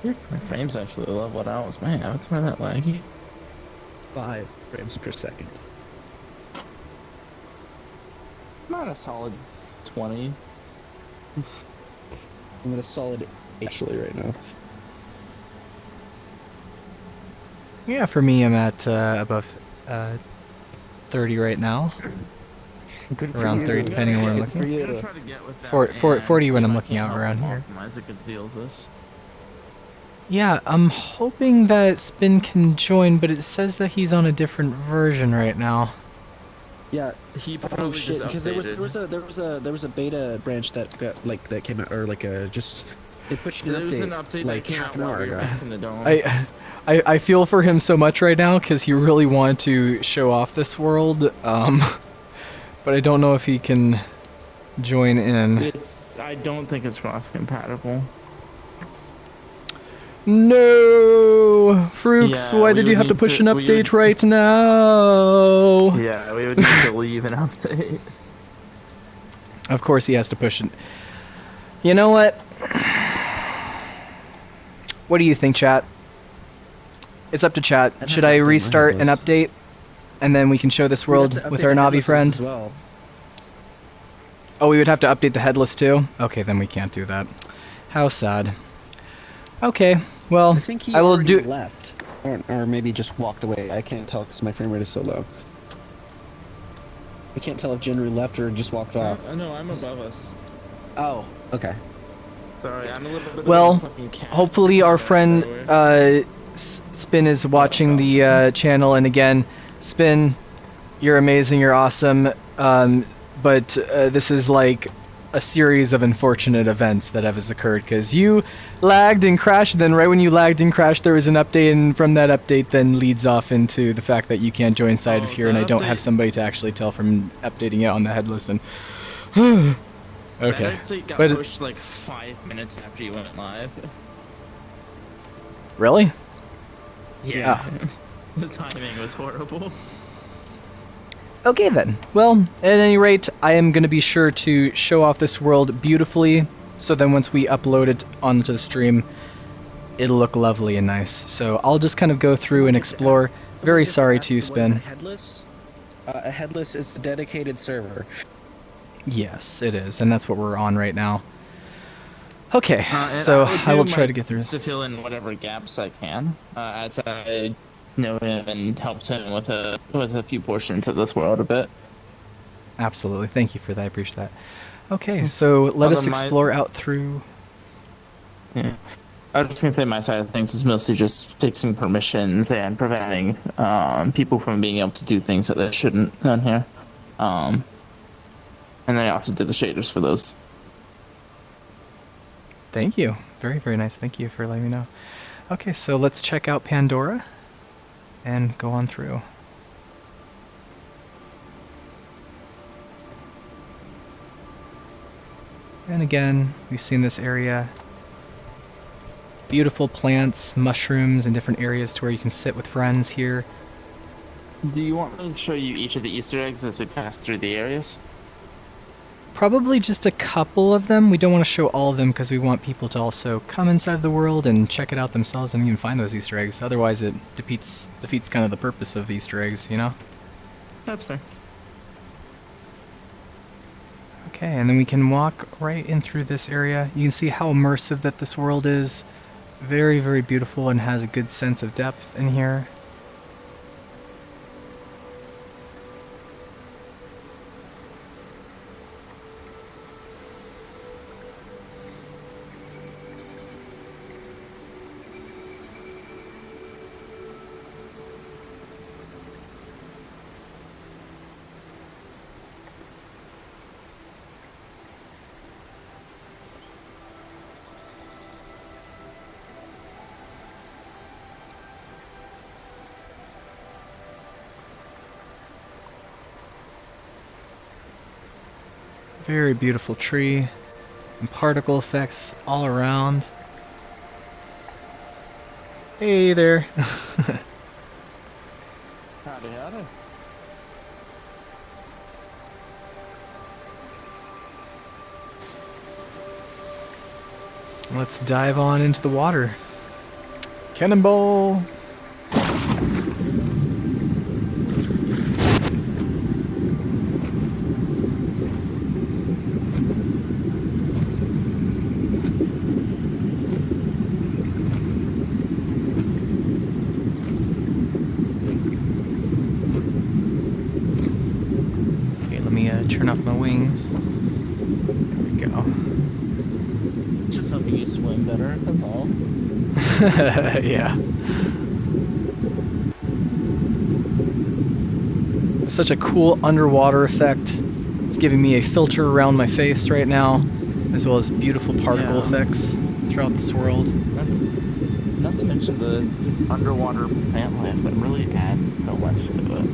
Speaker 2: My frames actually leveled out. Was my avatar that laggy?
Speaker 4: 5 frames per second.
Speaker 2: Not a solid 20.
Speaker 4: I'm at a solid actually right now.
Speaker 1: Yeah, for me, I'm at above 30 right now. Around 30, depending on where I'm looking.
Speaker 5: I'm gonna try to get with that
Speaker 1: 40
Speaker 5: and
Speaker 1: when
Speaker 5: see
Speaker 1: I'm
Speaker 5: if I
Speaker 1: looking
Speaker 5: can
Speaker 1: out
Speaker 5: help
Speaker 1: around here.
Speaker 5: optimize a good deal of this.
Speaker 1: Yeah, I'm hoping that Spin can join, but it says that he's on a different version right now.
Speaker 4: Yeah.
Speaker 5: He
Speaker 4: Oh
Speaker 5: probably
Speaker 4: shit!
Speaker 5: just
Speaker 4: Because there was a beta branch that got that came out, or like a just they pushed an
Speaker 5: There was
Speaker 4: update,
Speaker 5: an update
Speaker 4: like
Speaker 5: that came
Speaker 4: half
Speaker 5: out
Speaker 4: an
Speaker 5: while
Speaker 4: hour
Speaker 5: we were
Speaker 4: ago.
Speaker 5: back in the dome.
Speaker 1: I feel for him so much right now because he really wanted to show off this world, but I don't know if he can join in.
Speaker 5: I don't think it's cross compatible.
Speaker 1: No, Frooks,
Speaker 5: Yeah,
Speaker 1: why
Speaker 5: we
Speaker 1: did you
Speaker 5: would
Speaker 1: have to
Speaker 5: need
Speaker 1: push
Speaker 5: to-
Speaker 1: an
Speaker 5: we
Speaker 1: update
Speaker 5: would-
Speaker 1: right now?
Speaker 5: Yeah, we would need to leave an update.
Speaker 1: Of course he has to push it. You know what? What do you think, chat? It's up to chat. Should I restart an update? and then we can show this
Speaker 6: We have
Speaker 1: world
Speaker 6: to
Speaker 1: with
Speaker 6: update
Speaker 1: our
Speaker 6: the
Speaker 1: Navi
Speaker 6: headless
Speaker 1: friend.
Speaker 6: as well.
Speaker 1: Oh, we would have to update the headless too? Okay, then we can't do that. How sad. Okay, well,
Speaker 6: I think he
Speaker 1: I will
Speaker 6: already
Speaker 1: do...
Speaker 6: left. Or maybe just walked away. I can't tell because my frame rate is so low. I can't tell if Jinru left or just walked off.
Speaker 5: No, I'm above us.
Speaker 6: Oh, okay.
Speaker 5: Sorry, I'm a little bit
Speaker 1: Well,
Speaker 5: of a fucking cat.
Speaker 1: hopefully our friend Spin is watching the channel, and again, Spin, you're amazing, you're awesome, but this is like a series of unfortunate events that have occurred, because you lagged and crashed, then right when you lagged and crashed there was an update, and from that update then leads off into the fact that you can't join side of here, and I don't have somebody to actually tell from updating it on the headless, and okay.
Speaker 2: That update got
Speaker 1: But
Speaker 2: pushed like 5 minutes after you went live.
Speaker 1: really?
Speaker 2: Yeah. The timing was horrible.
Speaker 1: Okay then. Well, at any rate, I am going to be sure to show off this world beautifully, so then once we upload it onto the stream, it'll look lovely and nice. So I'll just kind of go through and explore. Very sorry to you, Spin.
Speaker 6: A headless is a dedicated server.
Speaker 1: Yes, it is, and that's what we're on right now. Okay, so I will try to get through this.
Speaker 2: To fill in whatever gaps I can, as I know him and helped him with a few portions of this world a bit.
Speaker 1: Absolutely, thank you for that, I appreciate that. Okay, so let us explore out through...
Speaker 2: Yeah. I was just going to say my side of things is mostly just fixing permissions and preventing people from being able to do things that they shouldn't on here. And then I also did the shaders for those.
Speaker 1: Thank you. Very, very nice. Thank you for letting me know. Okay, so let's check out Pandora and go on through. And again, we've seen this area. Beautiful plants, mushrooms, and different areas to where you can sit with friends here.
Speaker 2: Do you want me to show you each of the Easter eggs as we pass through the areas?
Speaker 1: Probably just a couple of them. We don't want to show all of them because we want people to also come inside of the world and check it out themselves and even find those Easter eggs. Otherwise it defeats kind of the purpose of Easter eggs, you know?
Speaker 2: That's fair.
Speaker 1: Okay, and then we can walk right in through this area. You can see how immersive that this world is. Very, very beautiful and has a good sense of depth in here. Very beautiful tree and particle effects all around. Hey there.
Speaker 2: Howdy, howdy.
Speaker 1: Let's dive on into the water. Cannonball! Okay, let me turn off my wings. There we go.
Speaker 2: Just helping you swim better, that's all.
Speaker 1: Yeah. Such a cool underwater effect. It's giving me a filter around my face right now, as well as beautiful particle effects throughout this world.
Speaker 2: Not to mention the just underwater plant life that really adds so much to it.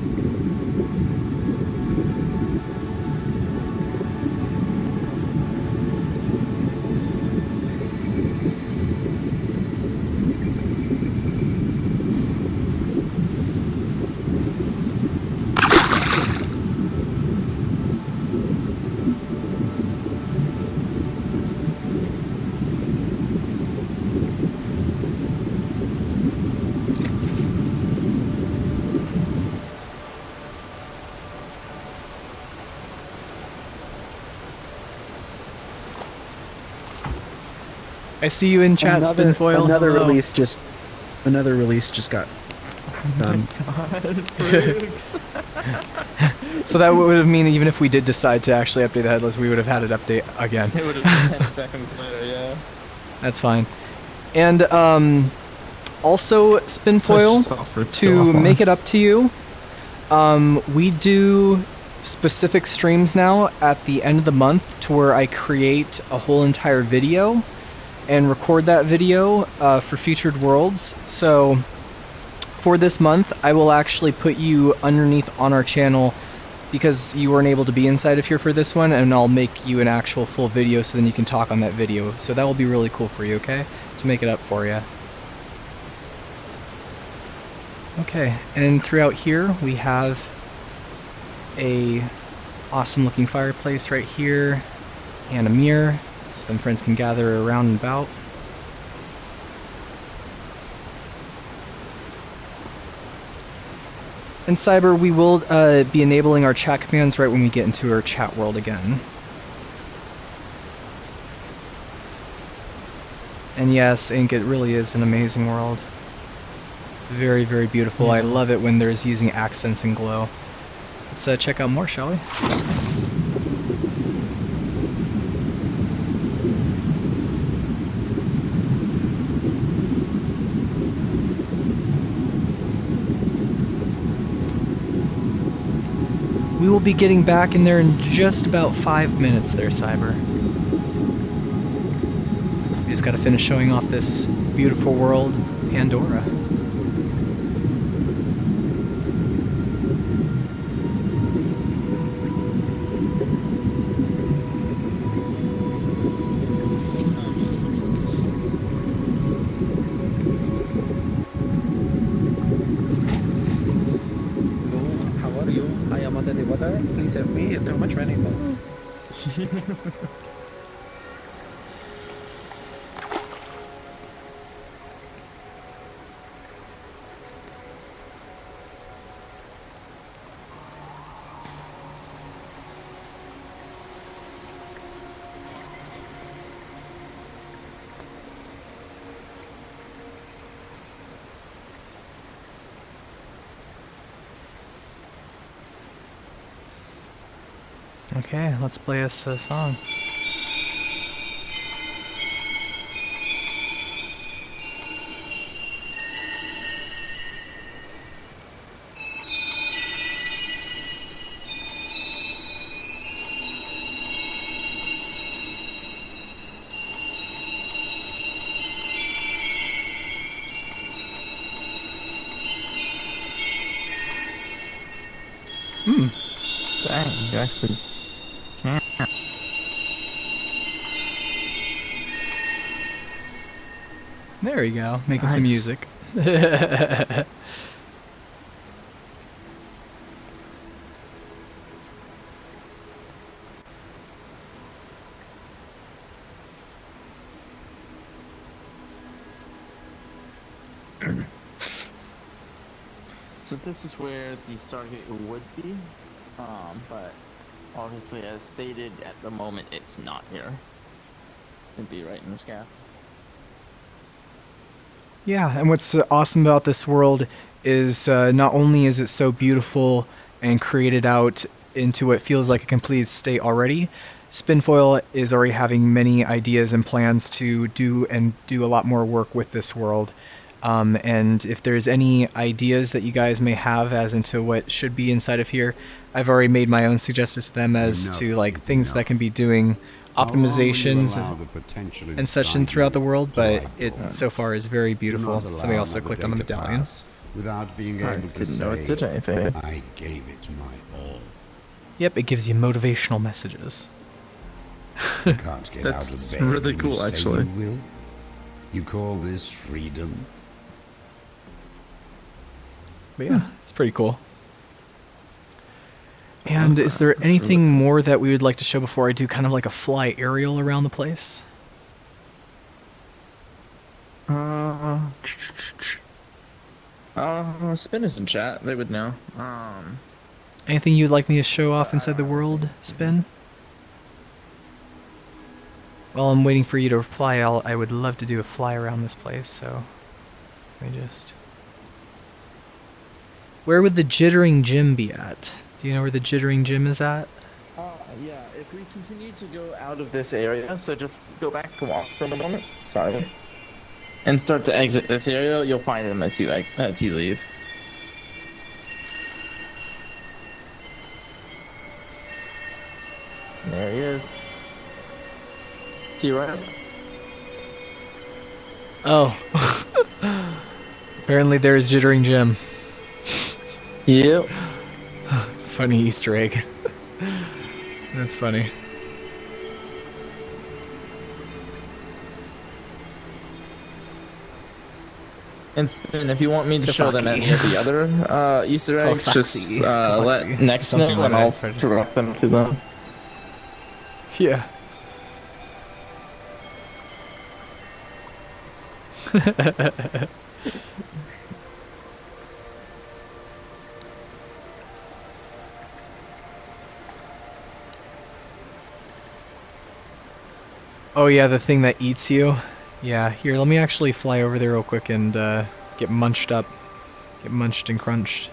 Speaker 1: I see you in chat, Spinfoil.
Speaker 4: Another
Speaker 1: Hello.
Speaker 4: release just got done.
Speaker 1: So that would have mean even if we did decide to actually update the headless, we would have had it update again.
Speaker 2: It would have been 10 seconds later, yeah.
Speaker 1: That's fine. And also, Spinfoil, to make it up to you, we do specific streams now at the end of the month to where I create a whole entire video and record that video for Featured Worlds. So for this month, I will actually put you underneath on our channel because you weren't able to be inside of here for this one, and I'll make you an actual full video so then you can talk on that video. So that will be really cool for you, okay? To make it up for you. Okay, and throughout here we have a awesome looking fireplace right here and a mirror so then friends can gather around and about. And Cyber, we will be enabling our chat commands right when we get into our chat world again. And yes, Ink, it really is an amazing world. It's very, very beautiful. Yeah. I love it when there's using accents and glow. Let's check out more, shall we? We will be getting back in there in just about 5 minutes there, Cyber. We just gotta finish showing off this beautiful world, Pandora.
Speaker 4: Please help me. Too much running.
Speaker 1: Okay, let's play us a song.
Speaker 2: Dang, you actually can't.
Speaker 1: There we go, making some music.
Speaker 2: So this is where the Stargate would be, but obviously as stated, at the moment it's not here. It'd be right in the sky.
Speaker 1: Yeah, and what's awesome about this world is not only is it so beautiful and created out into what feels like a completed state already, Spinfoil is already having many ideas and plans to do a lot more work with this world. And if there's any ideas that you guys may have as into what should be inside of here, I've already made my own suggestions to them as to like things that can be doing optimizations and such and throughout the world, but it so far is very beautiful. Somebody also clicked on the medallion.
Speaker 7: Without being able to say,
Speaker 2: it did anything.
Speaker 7: I gave it my all.
Speaker 1: Yep, it gives you motivational messages.
Speaker 7: You can't get out of
Speaker 5: That's
Speaker 7: bed
Speaker 5: really
Speaker 7: when
Speaker 5: cool,
Speaker 7: you say
Speaker 5: actually.
Speaker 7: You will. You call this freedom?
Speaker 1: But yeah, it's pretty cool. And is there anything more that we would like to show before I do kind of like a fly aerial around the place?
Speaker 2: Spin is in chat. They would know.
Speaker 1: Anything you'd like me to show off inside the world, Spin? While I'm waiting for you to reply, I would love to do a fly around this place, so let me just... Where would the Jittering Gym be at? Do you know where the Jittering Gym is at?
Speaker 2: Yeah, if we continue to go out of this area, so just go back and walk for a moment. Sorry. And start to exit this area, you'll find him as you leave. There he is. To your right.
Speaker 1: Oh. Apparently there's Jittering Gym.
Speaker 2: Yep.
Speaker 1: Funny Easter egg. That's funny.
Speaker 2: And Spoon, if you want me to show them any of the other Easter eggs, just let next know and I'll direct them to them.
Speaker 1: Yeah. Oh yeah, the thing that eats you. Yeah, here, let me actually fly over there real quick and get munched up. Get munched and crunched.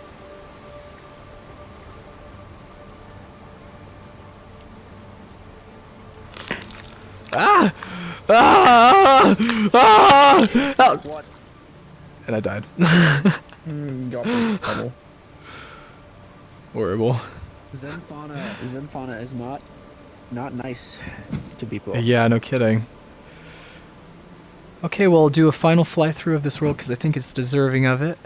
Speaker 1: Ah! Ah! Ah! Ah!
Speaker 2: What?
Speaker 1: And I died.
Speaker 2: Got in trouble.
Speaker 1: Horrible.
Speaker 6: Zen fauna is not nice to people.
Speaker 1: Yeah, no kidding. Okay, well, I'll do a final fly through of this world because I think it's deserving of it.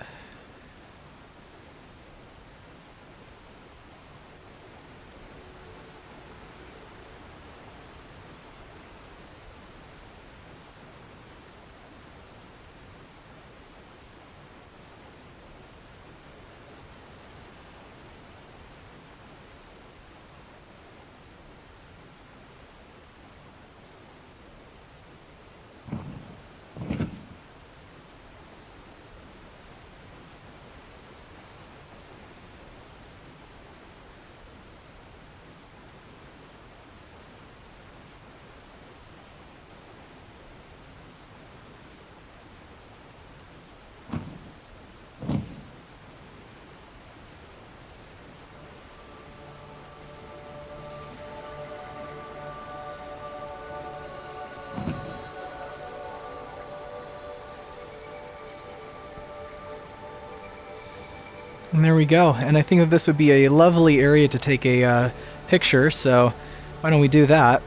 Speaker 1: And there we go. And I think that this would be a lovely area to take a picture, so why don't we do that?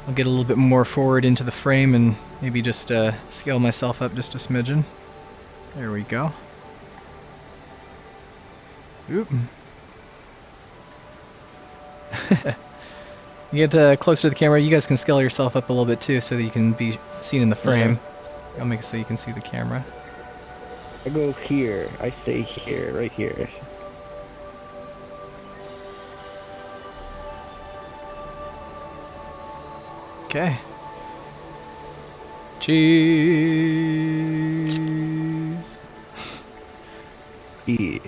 Speaker 1: I'll get a little bit more forward into the frame and maybe just scale myself up just a smidgen. There we go. Oop. You get closer to the camera, you guys can scale yourself up a little bit too so that you can be seen in the frame. Yeah. I'll make it so you can see the camera.
Speaker 6: I go here. I stay here, right here.
Speaker 1: Okay. Cheese.
Speaker 6: Yeah.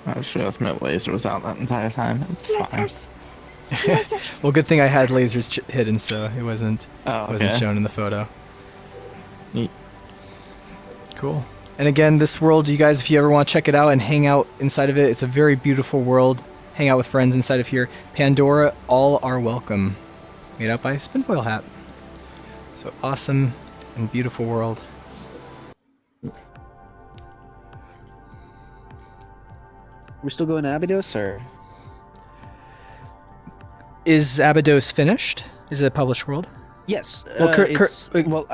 Speaker 2: I should have my laser was out that entire time. It's fine.
Speaker 1: Well, good thing I had lasers hidden, so it wasn't shown in the photo.
Speaker 2: Neat.
Speaker 1: Cool. And again, this world, you guys, if you ever want to check it out and hang out inside of it, it's a very beautiful world. Hang out with friends inside of here. Pandora, all are welcome. Made out by Spinfoil Hat. So awesome and beautiful world.
Speaker 6: We're still going to Abydos, or?
Speaker 1: Is Abydos finished? Is it a published world?
Speaker 6: Yes.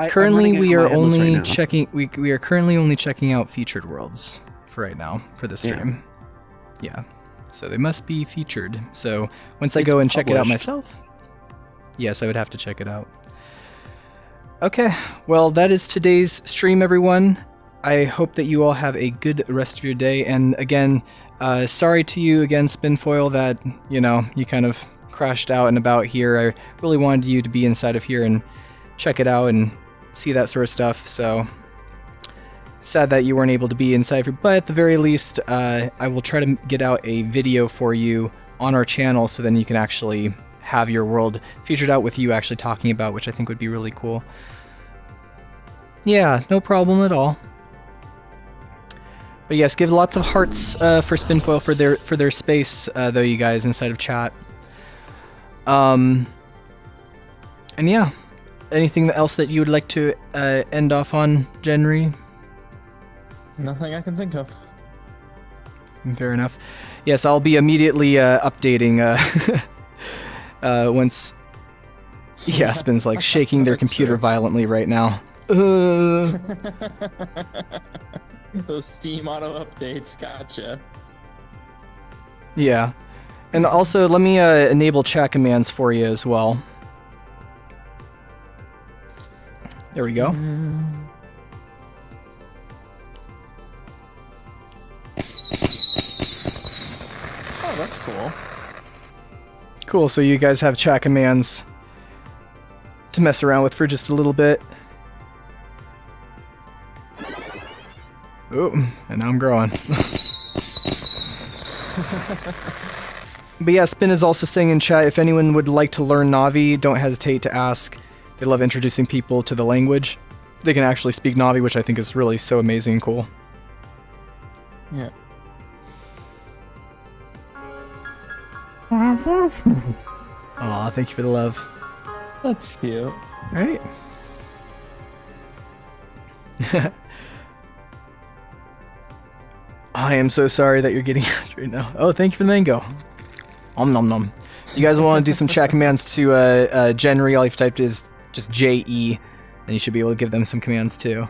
Speaker 1: Currently we are only checking. We are currently only checking out featured worlds for right now for the stream. Yeah. So they must be featured. So once I go and check it out myself, yes, I would have to check it out. Okay. Well, that is today's stream, everyone. I hope that you all have a good rest of your day. And again, sorry to you again, Spinfoil, that you kind of crashed out and about here. I really wanted you to be inside of here and check it out and see that sort of stuff, so sad that you weren't able to be inside here, but at the very least I will try to get out a video for you on our channel so then you can actually have your world featured out with you actually talking about, which I think would be really cool. Yeah, no problem at all. But yes, give lots of hearts for Spinfoil for their space, though, you guys, inside of chat. And yeah, anything else that you would like to end off on, Genry?
Speaker 2: Nothing I can think of.
Speaker 1: Fair enough. Yes, I'll be immediately updating once. Yeah, Spin's like shaking their computer violently right now.
Speaker 2: Those Steam auto updates, gotcha.
Speaker 1: Yeah. And also, let me enable chat commands for you as well. There we go.
Speaker 2: Oh, that's cool.
Speaker 1: Cool, so you guys have chat commands to mess around with for just a little bit. Oh, and now I'm growing. But yeah, Spin is also saying in chat, if anyone would like to learn Na'vi, don't hesitate to ask. They love introducing people to the language. They can actually speak Na'vi, which I think is really so amazing and cool.
Speaker 2: Yeah.
Speaker 1: Aw, thank you for the love.
Speaker 2: That's cute.
Speaker 1: Right? I am so sorry that you're getting ads right now. Oh, thank you for the mango. Om nom nom. You guys want to do some chat commands to Genry, all you've typed is just J-E, and you should be able to give them some commands too.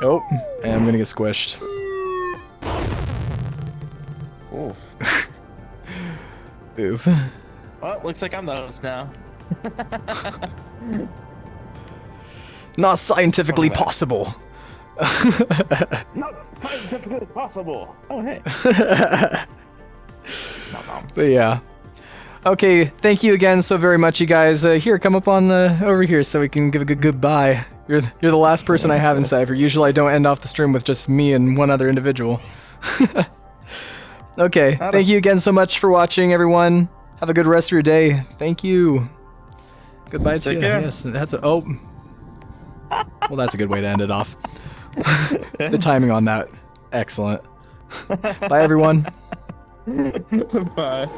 Speaker 1: Oh, and I'm gonna get squished.
Speaker 2: Oof.
Speaker 1: Oof.
Speaker 2: Well, looks like I'm the host now.
Speaker 1: Not scientifically possible.
Speaker 2: Not scientifically possible. Oh, hey.
Speaker 1: But yeah. Okay, thank you again so very much, you guys. Here, come up on over here so we can give a good goodbye. You're the last person I have in Cypher. Usually I don't end off the stream with just me and one other individual. Okay, thank you again so much for watching, everyone. Have a good rest of your day. Thank you. Goodbye to you. Yes, that's a well, that's a good way to end it off. The timing on that, excellent. Bye, everyone.
Speaker 2: Bye.